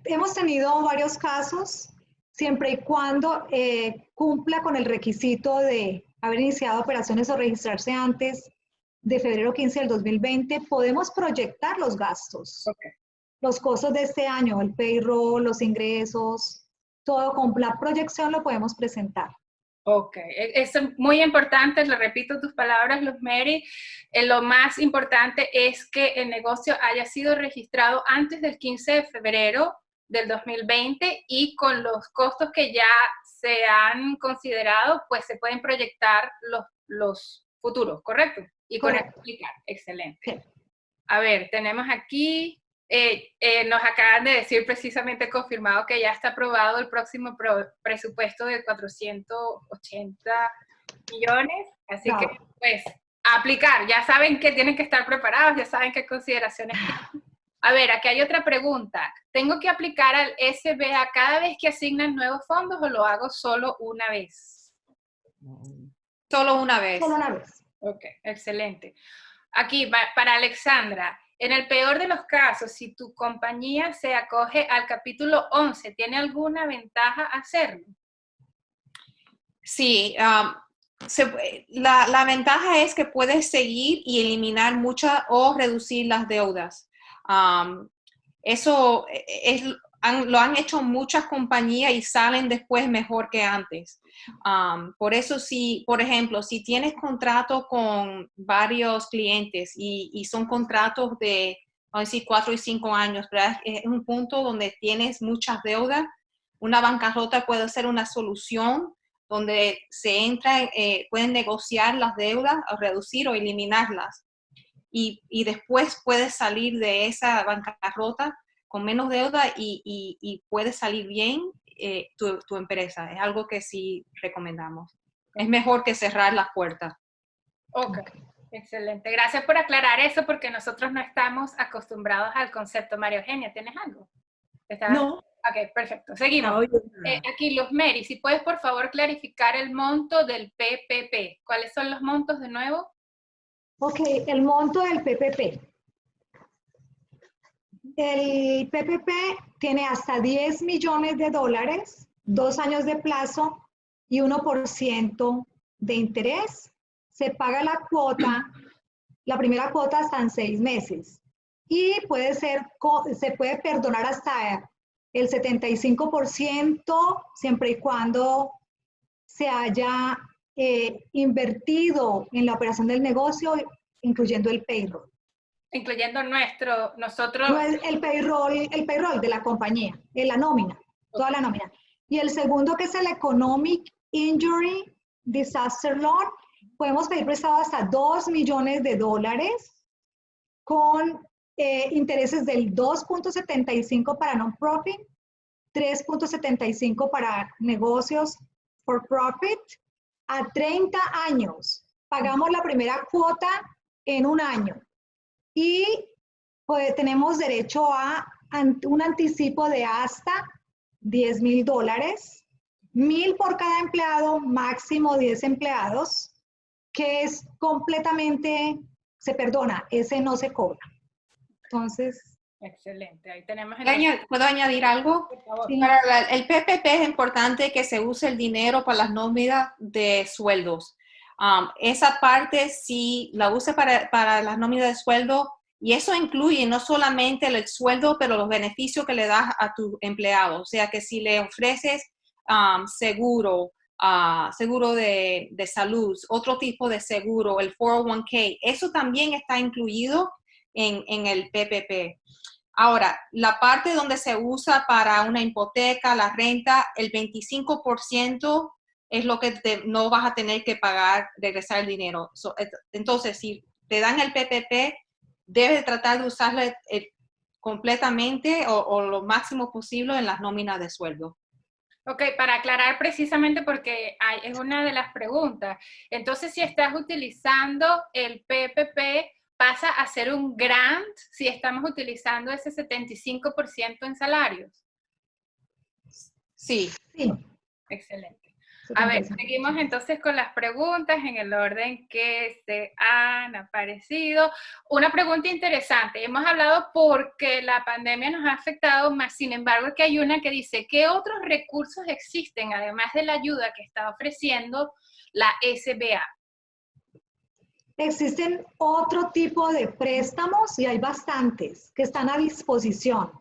Hemos tenido varios casos, siempre y cuando cumpla con el requisito de haber iniciado operaciones o registrarse antes de febrero 15 del 2020, podemos proyectar los gastos, los costos de este año, el payroll, los ingresos, todo con la proyección lo podemos presentar. Ok, es muy importante, le repito tus palabras, Luzmeri. Lo más importante es que el negocio haya sido registrado antes del 15 de febrero del 2020 y con los costos que ya se han considerado, pues se pueden proyectar los futuros, ¿correcto? Y con eso explicar, excelente. Sí. A ver, tenemos aquí... nos acaban de decir precisamente confirmado que ya está aprobado el próximo presupuesto de 480 millones, así que pues a aplicar, ya saben que tienen que estar preparados, ya saben qué consideraciones tienen. A ver, aquí hay otra pregunta, ¿tengo que aplicar al SBA cada vez que asignan nuevos fondos o lo hago solo una vez? Solo una vez. Solo una vez. Ok, excelente. Aquí, para Alexandra, En el peor de los casos, si tu compañía se acoge al capítulo 11, ¿tiene alguna ventaja hacerlo? Sí, la ventaja es que puedes seguir y eliminar muchas o reducir las deudas. Eso lo han hecho muchas compañías y salen después mejor que antes. Por eso, si, por ejemplo, si tienes contrato con varios clientes y son contratos de, vamos a decir, 4 y 5 años, ¿verdad? Es un punto donde tienes muchas deudas. Una bancarrota puede ser una solución donde se entra, pueden negociar las deudas, o reducir o eliminarlas. Y después puedes salir de esa bancarrota con menos deuda y puedes salir bien tu empresa. Es algo que sí recomendamos. Es mejor que cerrar las puertas. Ok, excelente. Gracias por aclarar eso porque nosotros no estamos acostumbrados al concepto. María Eugenia, ¿tienes algo? No. Ok, perfecto. Seguimos. Aquí, Luzmeri, si puedes por favor clarificar el monto del PPP. ¿Cuáles son los montos de nuevo? Ok, el monto del PPP. El PPP tiene hasta 10 millones de dólares, 2 años de plazo y 1% de interés. Se paga la cuota, la primera cuota hasta en 6 meses. Y se puede perdonar hasta el 75% siempre y cuando se haya invertido en la operación del negocio, incluyendo el payroll. Incluyendo nosotros. No es el payroll de la compañía, es la nómina, toda la nómina. Y el segundo, que es el Economic Injury Disaster Loan, podemos pedir prestado hasta 2 millones de dólares con intereses del 2.75 para non-profit, 3.75 para negocios for profit, a 30 años. Pagamos la primera cuota en un año. Y pues, tenemos derecho a un anticipo de hasta 10 mil dólares, 1,000 por cada empleado, máximo 10 empleados, que es completamente, se perdona, ese no se cobra. Entonces. Excelente, ahí tenemos. ¿Puedo añadir algo? Por favor. Sí. Para el PPP es importante que se use el dinero para las nóminas de sueldos. Esa parte sí la use para las nóminas de sueldo, y eso incluye no solamente el sueldo, pero los beneficios que le das a tu empleado. O sea que si le ofreces seguro de salud, otro tipo de seguro, el 401k, eso también está incluido en el PPP. Ahora, la parte donde se usa para una hipoteca, la renta, el 25% es lo que no vas a tener que pagar, regresar el dinero. Entonces, si te dan el PPP, debes tratar de usarlo completamente o lo máximo posible en las nóminas de sueldo. Ok, para aclarar precisamente porque es una de las preguntas. Entonces, si estás utilizando el PPP, pasa a ser un grant si estamos utilizando ese 75% en salarios. Sí. Sí. Excelente. A ver, seguimos entonces con las preguntas en el orden que se han aparecido. Una pregunta interesante. Hemos hablado porque la pandemia nos ha afectado, más sin embargo que hay una que dice, ¿qué otros recursos existen además de la ayuda que está ofreciendo la SBA? Existen otro tipo de préstamos y hay bastantes que están a disposición.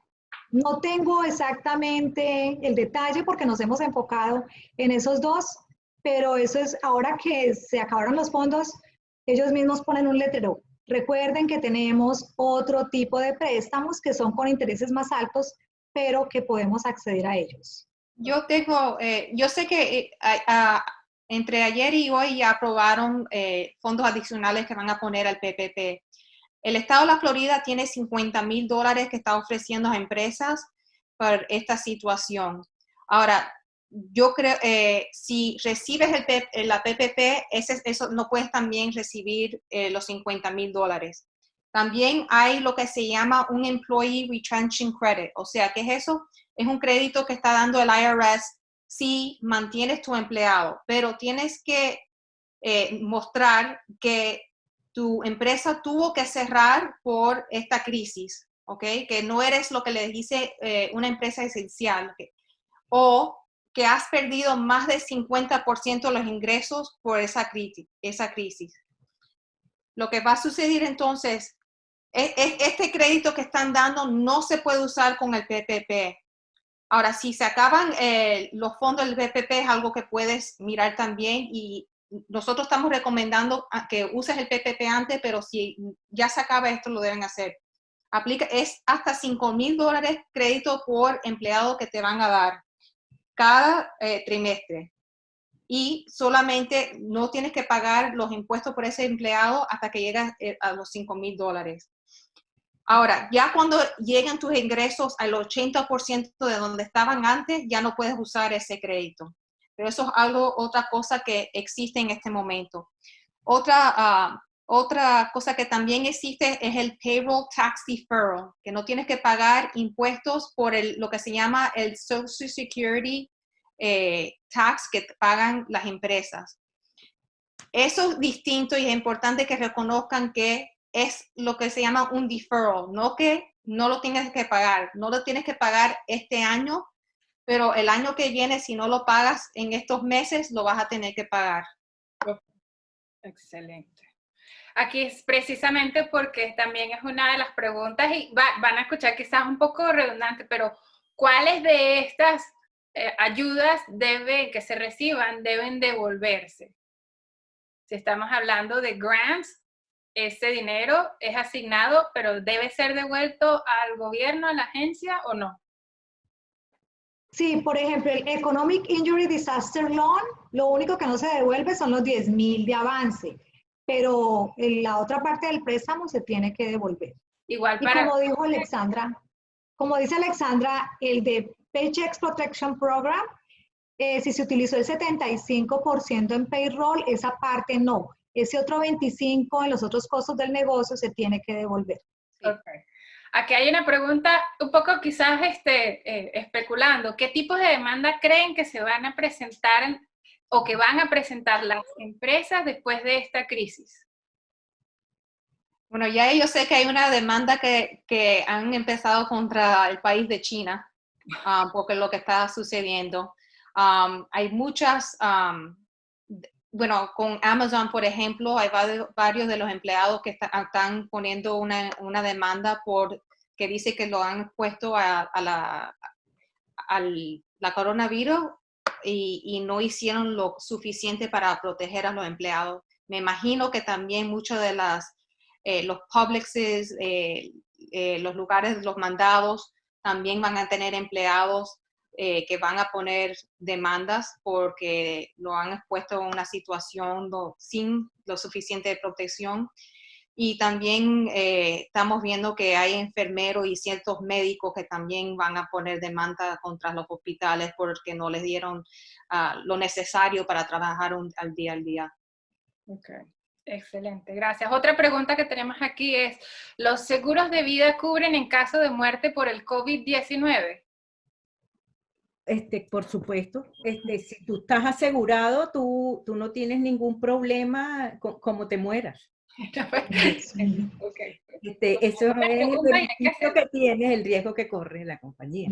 No tengo exactamente el detalle porque nos hemos enfocado en esos dos, pero eso es, ahora que se acabaron los fondos, ellos mismos ponen un letrero. Recuerden que tenemos otro tipo de préstamos que son con intereses más altos, pero que podemos acceder a ellos. Yo sé que entre ayer y hoy ya aprobaron fondos adicionales que van a poner al PPP. El estado de la Florida tiene $50,000 que está ofreciendo a empresas por esta situación. Ahora, yo creo, si recibes la PPP, eso no puedes también recibir los $50,000. También hay lo que se llama un Employee Retention Credit. O sea, ¿qué es eso? Es un crédito que está dando el IRS si mantienes tu empleado, pero tienes que mostrar que tu empresa tuvo que cerrar por esta crisis, ¿ok? Que no eres lo que le dice una empresa esencial, ¿okay? O que has perdido más del 50% de los ingresos por esa crisis. Lo que va a suceder entonces, este crédito que están dando no se puede usar con el PPP. Ahora, si se acaban los fondos del PPP, es algo que puedes mirar también, y nosotros estamos recomendando que uses el PPP antes, pero si ya se acaba esto, lo deben hacer. Es hasta $5,000 crédito por empleado que te van a dar cada trimestre. Y solamente no tienes que pagar los impuestos por ese empleado hasta que llegas a los $5,000. Ahora, ya cuando lleguen tus ingresos al 80% de donde estaban antes, ya no puedes usar ese crédito. Pero eso es otra cosa que existe en este momento. Otra cosa que también existe es el Payroll Tax Deferral, que no tienes que pagar impuestos por lo que se llama el Social Security Tax que pagan las empresas. Eso es distinto y es importante que reconozcan que es lo que se llama un deferral, no que no lo tienes que pagar. No lo tienes que pagar este año, pero el año que viene, si no lo pagas en estos meses, lo vas a tener que pagar. Excelente. Aquí es precisamente porque también es una de las preguntas, y van a escuchar quizás un poco redundante, pero ¿cuáles de estas ayudas que se reciban deben devolverse? Si estamos hablando de grants, ese dinero es asignado, pero debe ser devuelto al gobierno, a la agencia, ¿o no? Sí, por ejemplo, el Economic Injury Disaster Loan, lo único que no se devuelve son los 10,000 de avance, pero la otra parte del préstamo se tiene que devolver. Igual Y como dice Alexandra, el de Paycheck Protection Program, si se utilizó el 75% en payroll, esa parte no. Ese otro 25% en los otros costos del negocio se tiene que devolver. Okay. Aquí hay una pregunta un poco quizás especulando. ¿Qué tipos de demanda creen que se van a presentar o que van a presentar las empresas después de esta crisis? Bueno, ya yo sé que hay una demanda que han empezado contra el país de China, porque lo que está sucediendo. Hay muchas, bueno, con Amazon, por ejemplo, hay varios de los empleados que están poniendo una demanda que dice que lo han puesto a la coronavirus y no hicieron lo suficiente para proteger a los empleados. Me imagino que también muchos de los Publixes, los lugares, los mandados, también van a tener empleados que van a poner demandas porque lo han expuesto en una situación sin lo suficiente de protección. Y también estamos viendo que hay enfermeros y ciertos médicos que también van a poner demanda contra los hospitales porque no les dieron lo necesario para trabajar al día. Okay. Excelente, gracias. Otra pregunta que tenemos aquí es, ¿los seguros de vida cubren en caso de muerte por el COVID-19? Por supuesto, si tú estás asegurado, tú no tienes ningún problema como te mueras. Okay. Eso es el beneficio que tienes, el riesgo que corre la compañía.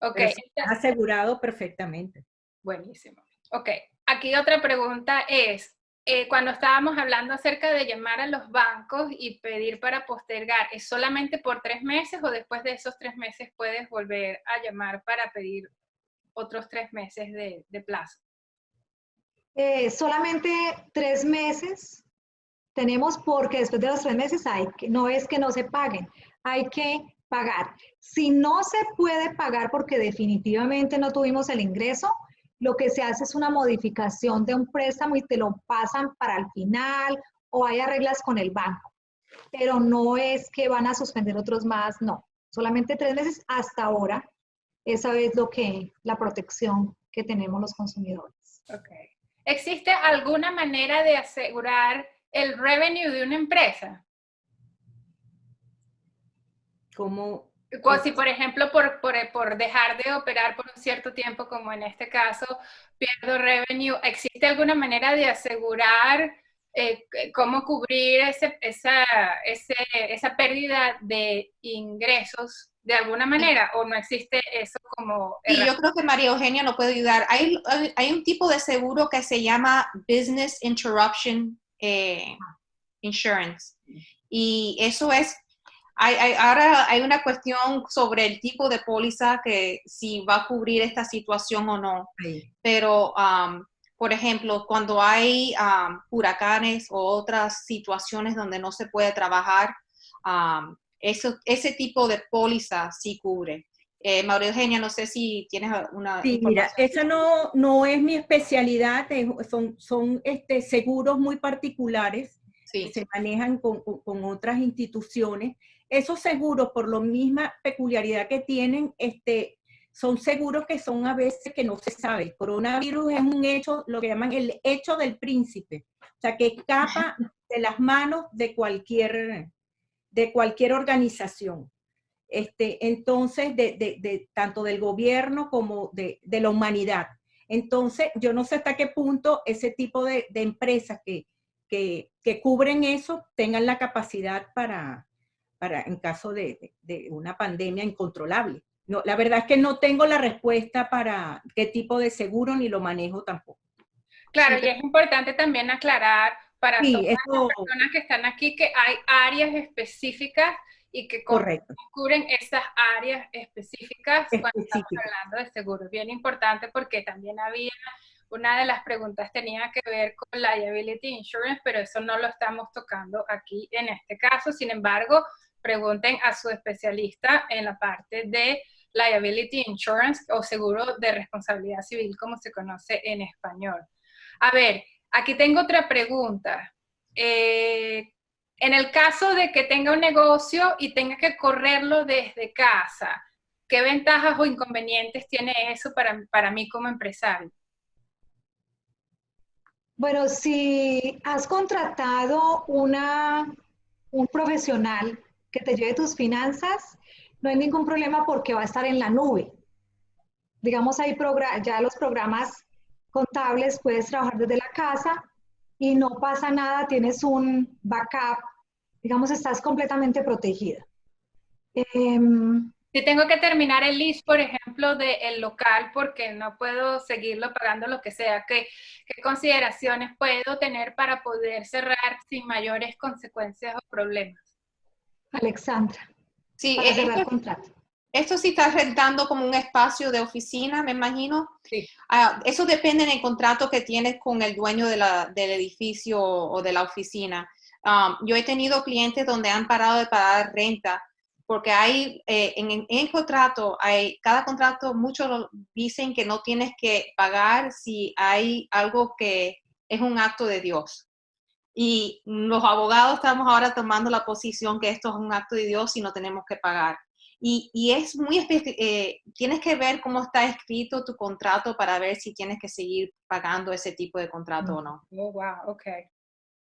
Okay. Pero estás asegurado perfectamente. Buenísimo. Ok, aquí otra pregunta es, cuando estábamos hablando acerca de llamar a los bancos y pedir para postergar, ¿es solamente por 3 meses o después de esos 3 meses puedes volver a llamar para pedir otros 3 meses de plazo? Solamente 3 meses tenemos, porque después de los 3 meses no es que no se paguen, hay que pagar. Si no se puede pagar porque definitivamente no tuvimos el ingreso, lo que se hace es una modificación de un préstamo y te lo pasan para el final o hay arreglas con el banco. Pero no es que van a suspender otros más, no. Solamente 3 meses hasta ahora. Esa es la protección que tenemos los consumidores. Okay. ¿Existe alguna manera de asegurar el revenue de una empresa? ¿Cómo? Si, por ejemplo, por dejar de operar por un cierto tiempo, como en este caso, pierdo revenue, ¿existe alguna manera de asegurar cómo cubrir esa pérdida de ingresos de alguna manera, o no existe eso como Y yo creo que María Eugenia nos puede ayudar. Hay un tipo de seguro que se llama Business Interruption Insurance. Y eso es, ahora hay una cuestión sobre el tipo de póliza que si va a cubrir esta situación o no. Sí. Pero, por ejemplo, cuando hay huracanes o otras situaciones donde no se puede trabajar, ese tipo de póliza sí cubre. María Eugenia, no sé si tienes una Sí, mira, información. esa no es mi especialidad, son seguros muy particulares Sí. que se manejan con otras instituciones. Esos seguros, por la misma peculiaridad que tienen, son seguros que son a veces que no se sabe. El coronavirus es un hecho, lo que llaman el hecho del príncipe, o sea, que escapa de las manos de cualquier organización. Entonces, tanto del gobierno como de la humanidad. Entonces, yo no sé hasta qué punto ese tipo de empresas que cubren eso tengan la capacidad para en caso de una pandemia incontrolable. No, la verdad es que no tengo la respuesta para qué tipo de seguro ni lo manejo tampoco. Claro, Sí, y es importante también aclarar para Sí, todas las eso, personas que están aquí que hay áreas específicas y que correcto, cubren esas áreas específicas cuando estamos específico. hablando de seguros. Bien importante porque también había, una de las preguntas tenía que ver con liability insurance, pero eso no lo estamos tocando aquí en este caso. Sin embargo, pregunten a su especialista en la parte de liability insurance o seguro de responsabilidad civil, como se conoce en español. A ver, aquí tengo otra pregunta. En el caso de que tenga un negocio y tenga que correrlo desde casa, ¿qué ventajas o inconvenientes tiene eso para mí como empresario? Bueno, si has contratado un profesional que te lleve tus finanzas, no hay ningún problema porque va a estar en la nube. Digamos, ya los programas contables puedes trabajar desde la casa y no pasa nada, tienes un backup, digamos, estás completamente protegida. Si tengo que terminar el lease, por ejemplo, del local porque no puedo seguirlo pagando lo que sea, ¿qué consideraciones puedo tener para poder cerrar sin mayores consecuencias o problemas? Alexandra, sí, para cerrar contrato. esto sí está rentando como un espacio de oficina, me imagino. Sí. Eso depende del contrato que tienes con el dueño del edificio o de la oficina. Yo he tenido clientes donde han parado de pagar renta porque hay, en el contrato, cada contrato, muchos dicen que no tienes que pagar si hay algo que es un acto de Dios. Y los abogados estamos ahora tomando la posición que esto es un acto de Dios y no tenemos que pagar. Y es muy tienes que ver cómo está escrito tu contrato para ver si tienes que seguir pagando ese tipo de contrato o no. Oh, wow, ok.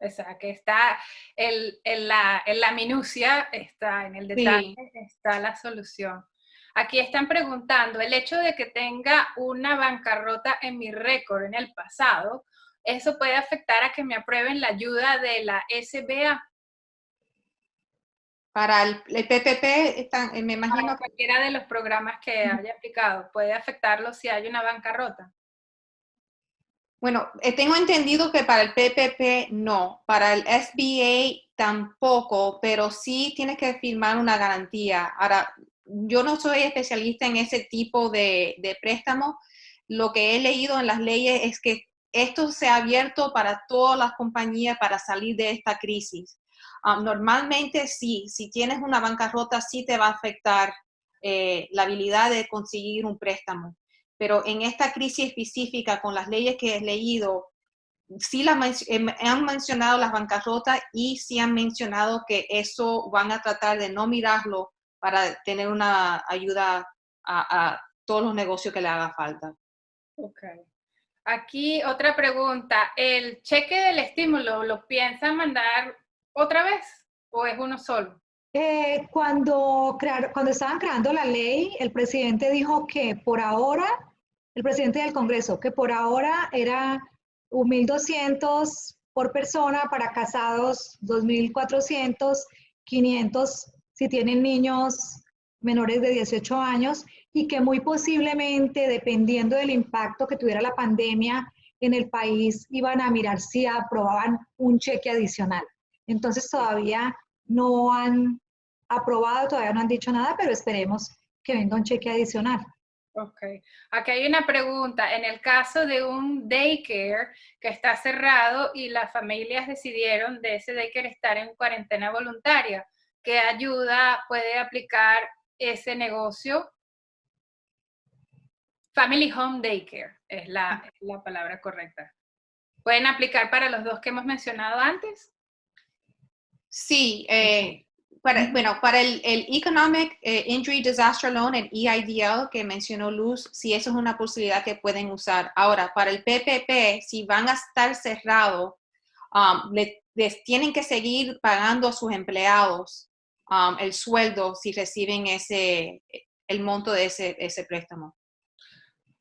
O sea, que está en la minucia, está en el detalle, Sí. está la solución. Aquí están preguntando, el hecho de que tenga una bancarrota en mi récord en el pasado, ¿eso puede afectar a que me aprueben la ayuda de la SBA? Para el PPP, me imagino Para cualquiera de los programas que haya aplicado, ¿puede afectarlo si hay una bancarrota? Bueno, tengo entendido que para el PPP no, para el SBA tampoco, pero sí tienes que firmar una garantía. Ahora, yo no soy especialista en ese tipo de préstamo. Lo que he leído en las leyes es que esto se ha abierto para todas las compañías para salir de esta crisis. Normalmente sí, si tienes una bancarrota sí te va a afectar la habilidad de conseguir un préstamo. Pero en esta crisis específica, con las leyes que he leído, sí han mencionado las bancarrotas y sí han mencionado que eso van a tratar de no mirarlo para tener una ayuda a todos los negocios que le haga falta. Ok. Aquí otra pregunta, ¿el cheque del estímulo lo piensan mandar otra vez o es uno solo? Cuando estaban creando la ley, el presidente dijo que por ahora, el presidente del Congreso, que por ahora era 1.200 por persona, para casados 2.400, 500 si tienen niños menores de 18 años, y que muy posiblemente, dependiendo del impacto que tuviera la pandemia en el país, iban a mirar si aprobaban un cheque adicional. Entonces todavía no han aprobado, todavía no han dicho nada, pero esperemos que venga un cheque adicional. Ok. Aquí hay una pregunta. En el caso de un daycare que está cerrado y las familias decidieron de ese daycare estar en cuarentena voluntaria, ¿qué ayuda puede aplicar ese negocio? Family Home Daycare es la palabra correcta. ¿Pueden aplicar para los dos que hemos mencionado antes? Sí, para el Economic Injury Disaster Loan, el EIDL que mencionó Luz, sí, eso es una posibilidad que pueden usar. Ahora, para el PPP, si van a estar cerrados, les tienen que seguir pagando a sus empleados el sueldo si reciben el monto de ese préstamo.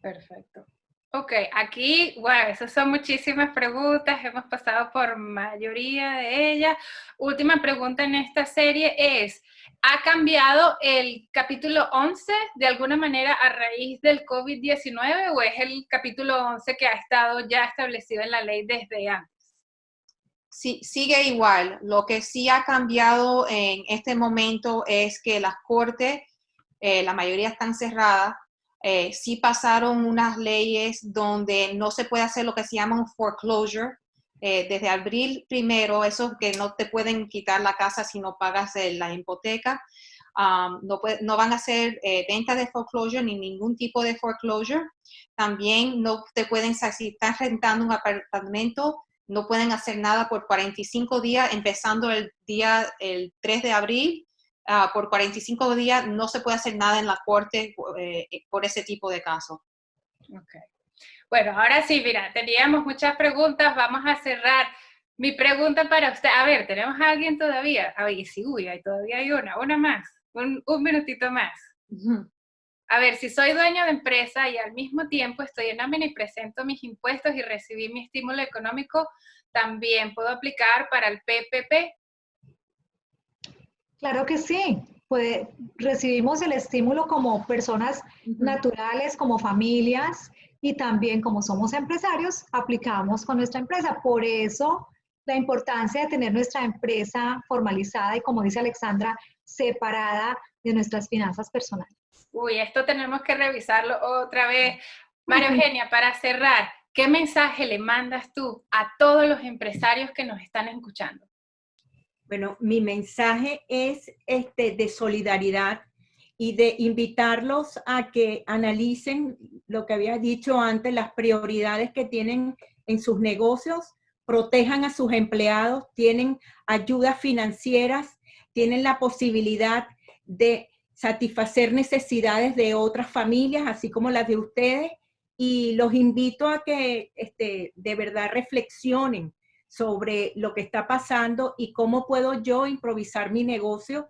Perfecto. Ok, aquí, bueno, esas son muchísimas preguntas, hemos pasado por mayoría de ellas. Última pregunta en esta serie es, ¿ha cambiado el capítulo 11 de alguna manera a raíz del COVID-19 o es el capítulo 11 que ha estado ya establecido en la ley desde antes? Sí, sigue igual. Lo que sí ha cambiado en este momento es que las cortes, la mayoría están cerradas. Sí pasaron unas leyes donde no se puede hacer lo que se llama un foreclosure. Desde abril 1, eso que no te pueden quitar la casa si no pagas la hipoteca. No van a hacer venta de foreclosure ni ningún tipo de foreclosure. También no te pueden, si estás rentando un apartamento, no pueden hacer nada por 45 días, empezando el 3 de abril. Por 45 días no se puede hacer nada en la corte por ese tipo de casos. Ok. Bueno, ahora sí, mira, teníamos muchas preguntas, vamos a cerrar. Mi pregunta para usted, a ver, ¿tenemos a alguien todavía? A ver, sí, uy, todavía hay una más, un minutito más. A ver, si soy dueño de empresa y al mismo tiempo estoy en nómina y presento mis impuestos y recibí mi estímulo económico, ¿también puedo aplicar para el PPP? Claro que sí, recibimos el estímulo como personas naturales, como familias, y también como somos empresarios, aplicamos con nuestra empresa. Por eso la importancia de tener nuestra empresa formalizada y, como dice Alexandra, separada de nuestras finanzas personales. Uy, esto tenemos que revisarlo otra vez. María Eugenia, para cerrar, ¿qué mensaje le mandas tú a todos los empresarios que nos están escuchando? Bueno, mi mensaje es de solidaridad y de invitarlos a que analicen lo que había dicho antes, las prioridades que tienen en sus negocios, protejan a sus empleados, tienen ayudas financieras, tienen la posibilidad de satisfacer necesidades de otras familias, así como las de ustedes, y los invito a que de verdad reflexionen sobre lo que está pasando y cómo puedo yo improvisar mi negocio,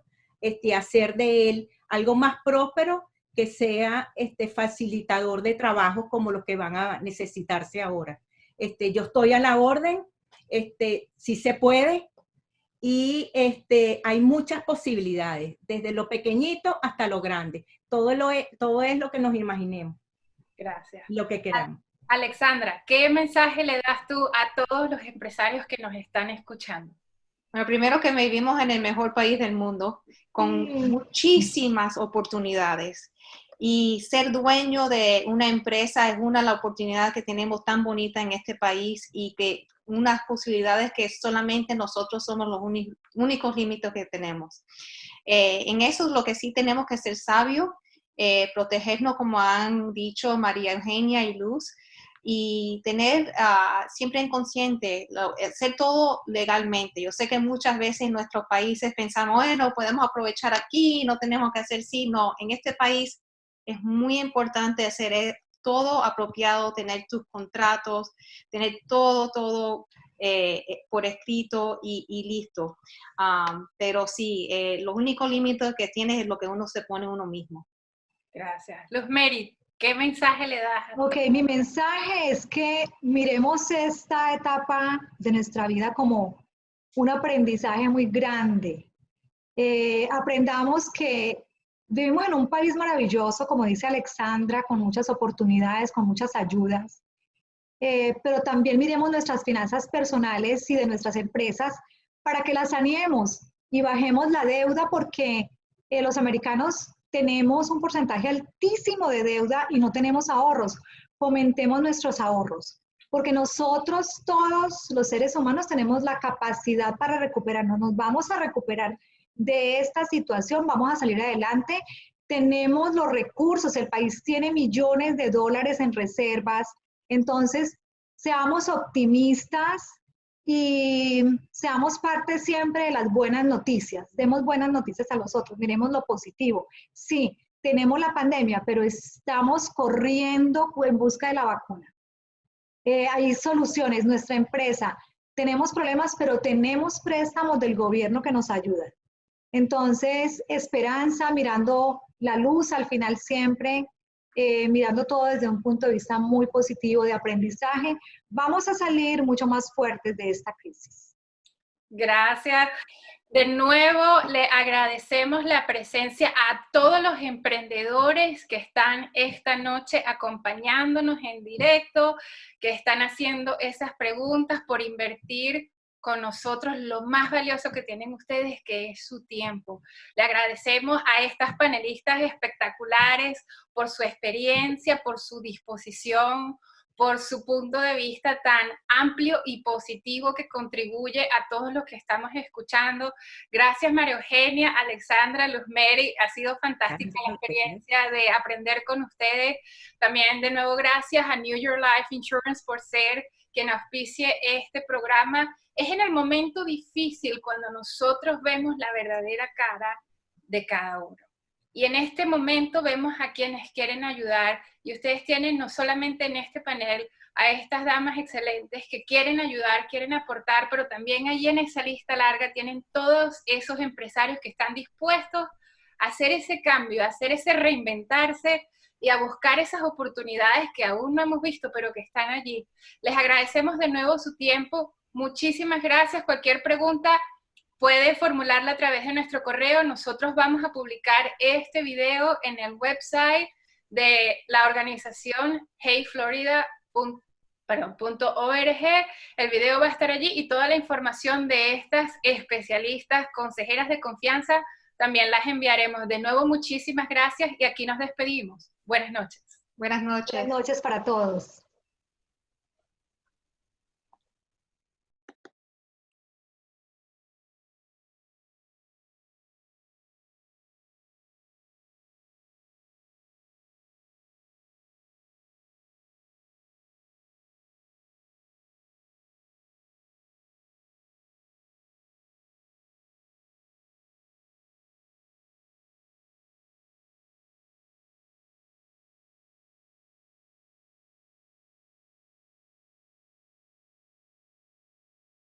hacer de él algo más próspero que sea facilitador de trabajo como los que van a necesitarse ahora. Yo estoy a la orden, sí se puede, y hay muchas posibilidades, desde lo pequeñito hasta lo grande. Todo es lo que nos imaginemos. Gracias. Lo que queramos. Alexandra, ¿qué mensaje le das tú a todos los empresarios que nos están escuchando? Bueno, primero que vivimos en el mejor país del mundo, con muchísimas oportunidades. Y ser dueño de una empresa es la oportunidad que tenemos tan bonita en este país y que unas posibilidades que solamente nosotros somos los únicos límites que tenemos. En eso es lo que sí tenemos que ser sabios, protegernos como han dicho María Eugenia y Luz, y tener siempre en consciente, hacer todo legalmente. Yo sé que muchas veces en nuestros países pensamos, bueno, podemos aprovechar aquí, no tenemos que hacer sí. No, en este país es muy importante hacer todo apropiado, tener tus contratos, tener todo por escrito y listo. Pero sí, los únicos límites que tienes es lo que uno se pone uno mismo. Gracias. Luz Mary, ¿Qué mensaje le das? Ok, mi mensaje es que miremos esta etapa de nuestra vida como un aprendizaje muy grande. Aprendamos que vivimos en un país maravilloso, como dice Alexandra, con muchas oportunidades, con muchas ayudas, pero también miremos nuestras finanzas personales y de nuestras empresas para que las saneemos y bajemos la deuda porque los americanos tenemos un porcentaje altísimo de deuda y no tenemos ahorros. Fomentemos nuestros ahorros, porque nosotros todos los seres humanos tenemos la capacidad para recuperarnos, nos vamos a recuperar de esta situación, vamos a salir adelante, tenemos los recursos, el país tiene millones de dólares en reservas, entonces seamos optimistas y seamos parte siempre de las buenas noticias, demos buenas noticias a los otros, miremos lo positivo. Sí, tenemos la pandemia, pero estamos corriendo en busca de la vacuna. Hay soluciones, nuestra empresa, tenemos problemas, pero tenemos préstamos del gobierno que nos ayudan. Entonces, esperanza, mirando la luz al final siempre, mirando todo desde un punto de vista muy positivo de aprendizaje, vamos a salir mucho más fuertes de esta crisis. Gracias. De nuevo, le agradecemos la presencia a todos los emprendedores que están esta noche acompañándonos en directo, que están haciendo esas preguntas por invertir con nosotros lo más valioso que tienen ustedes, que es su tiempo. Le agradecemos a estas panelistas espectaculares por su experiencia, por su disposición, por su punto de vista tan amplio y positivo que contribuye a todos los que estamos escuchando. Gracias, María Eugenia, Alexandra, Luzmeri, ha sido fantástica la experiencia de aprender con ustedes. También, de nuevo, gracias a New York Life Insurance por ser quien auspicie este programa. Es en el momento difícil cuando nosotros vemos la verdadera cara de cada uno. Y en este momento vemos a quienes quieren ayudar, y ustedes tienen no solamente en este panel a estas damas excelentes que quieren ayudar, quieren aportar, pero también ahí en esa lista larga tienen todos esos empresarios que están dispuestos a hacer ese cambio, a hacer ese reinventarse y a buscar esas oportunidades que aún no hemos visto, pero que están allí. Les agradecemos de nuevo su tiempo. Muchísimas gracias. Cualquier pregunta puede formularla a través de nuestro correo. Nosotros vamos a publicar este video en el website de la organización heyflorida.org. El video va a estar allí y toda la información de estas especialistas, consejeras de confianza, también las enviaremos. De nuevo, muchísimas gracias y aquí nos despedimos. Buenas noches. Buenas noches. Buenas noches para todos.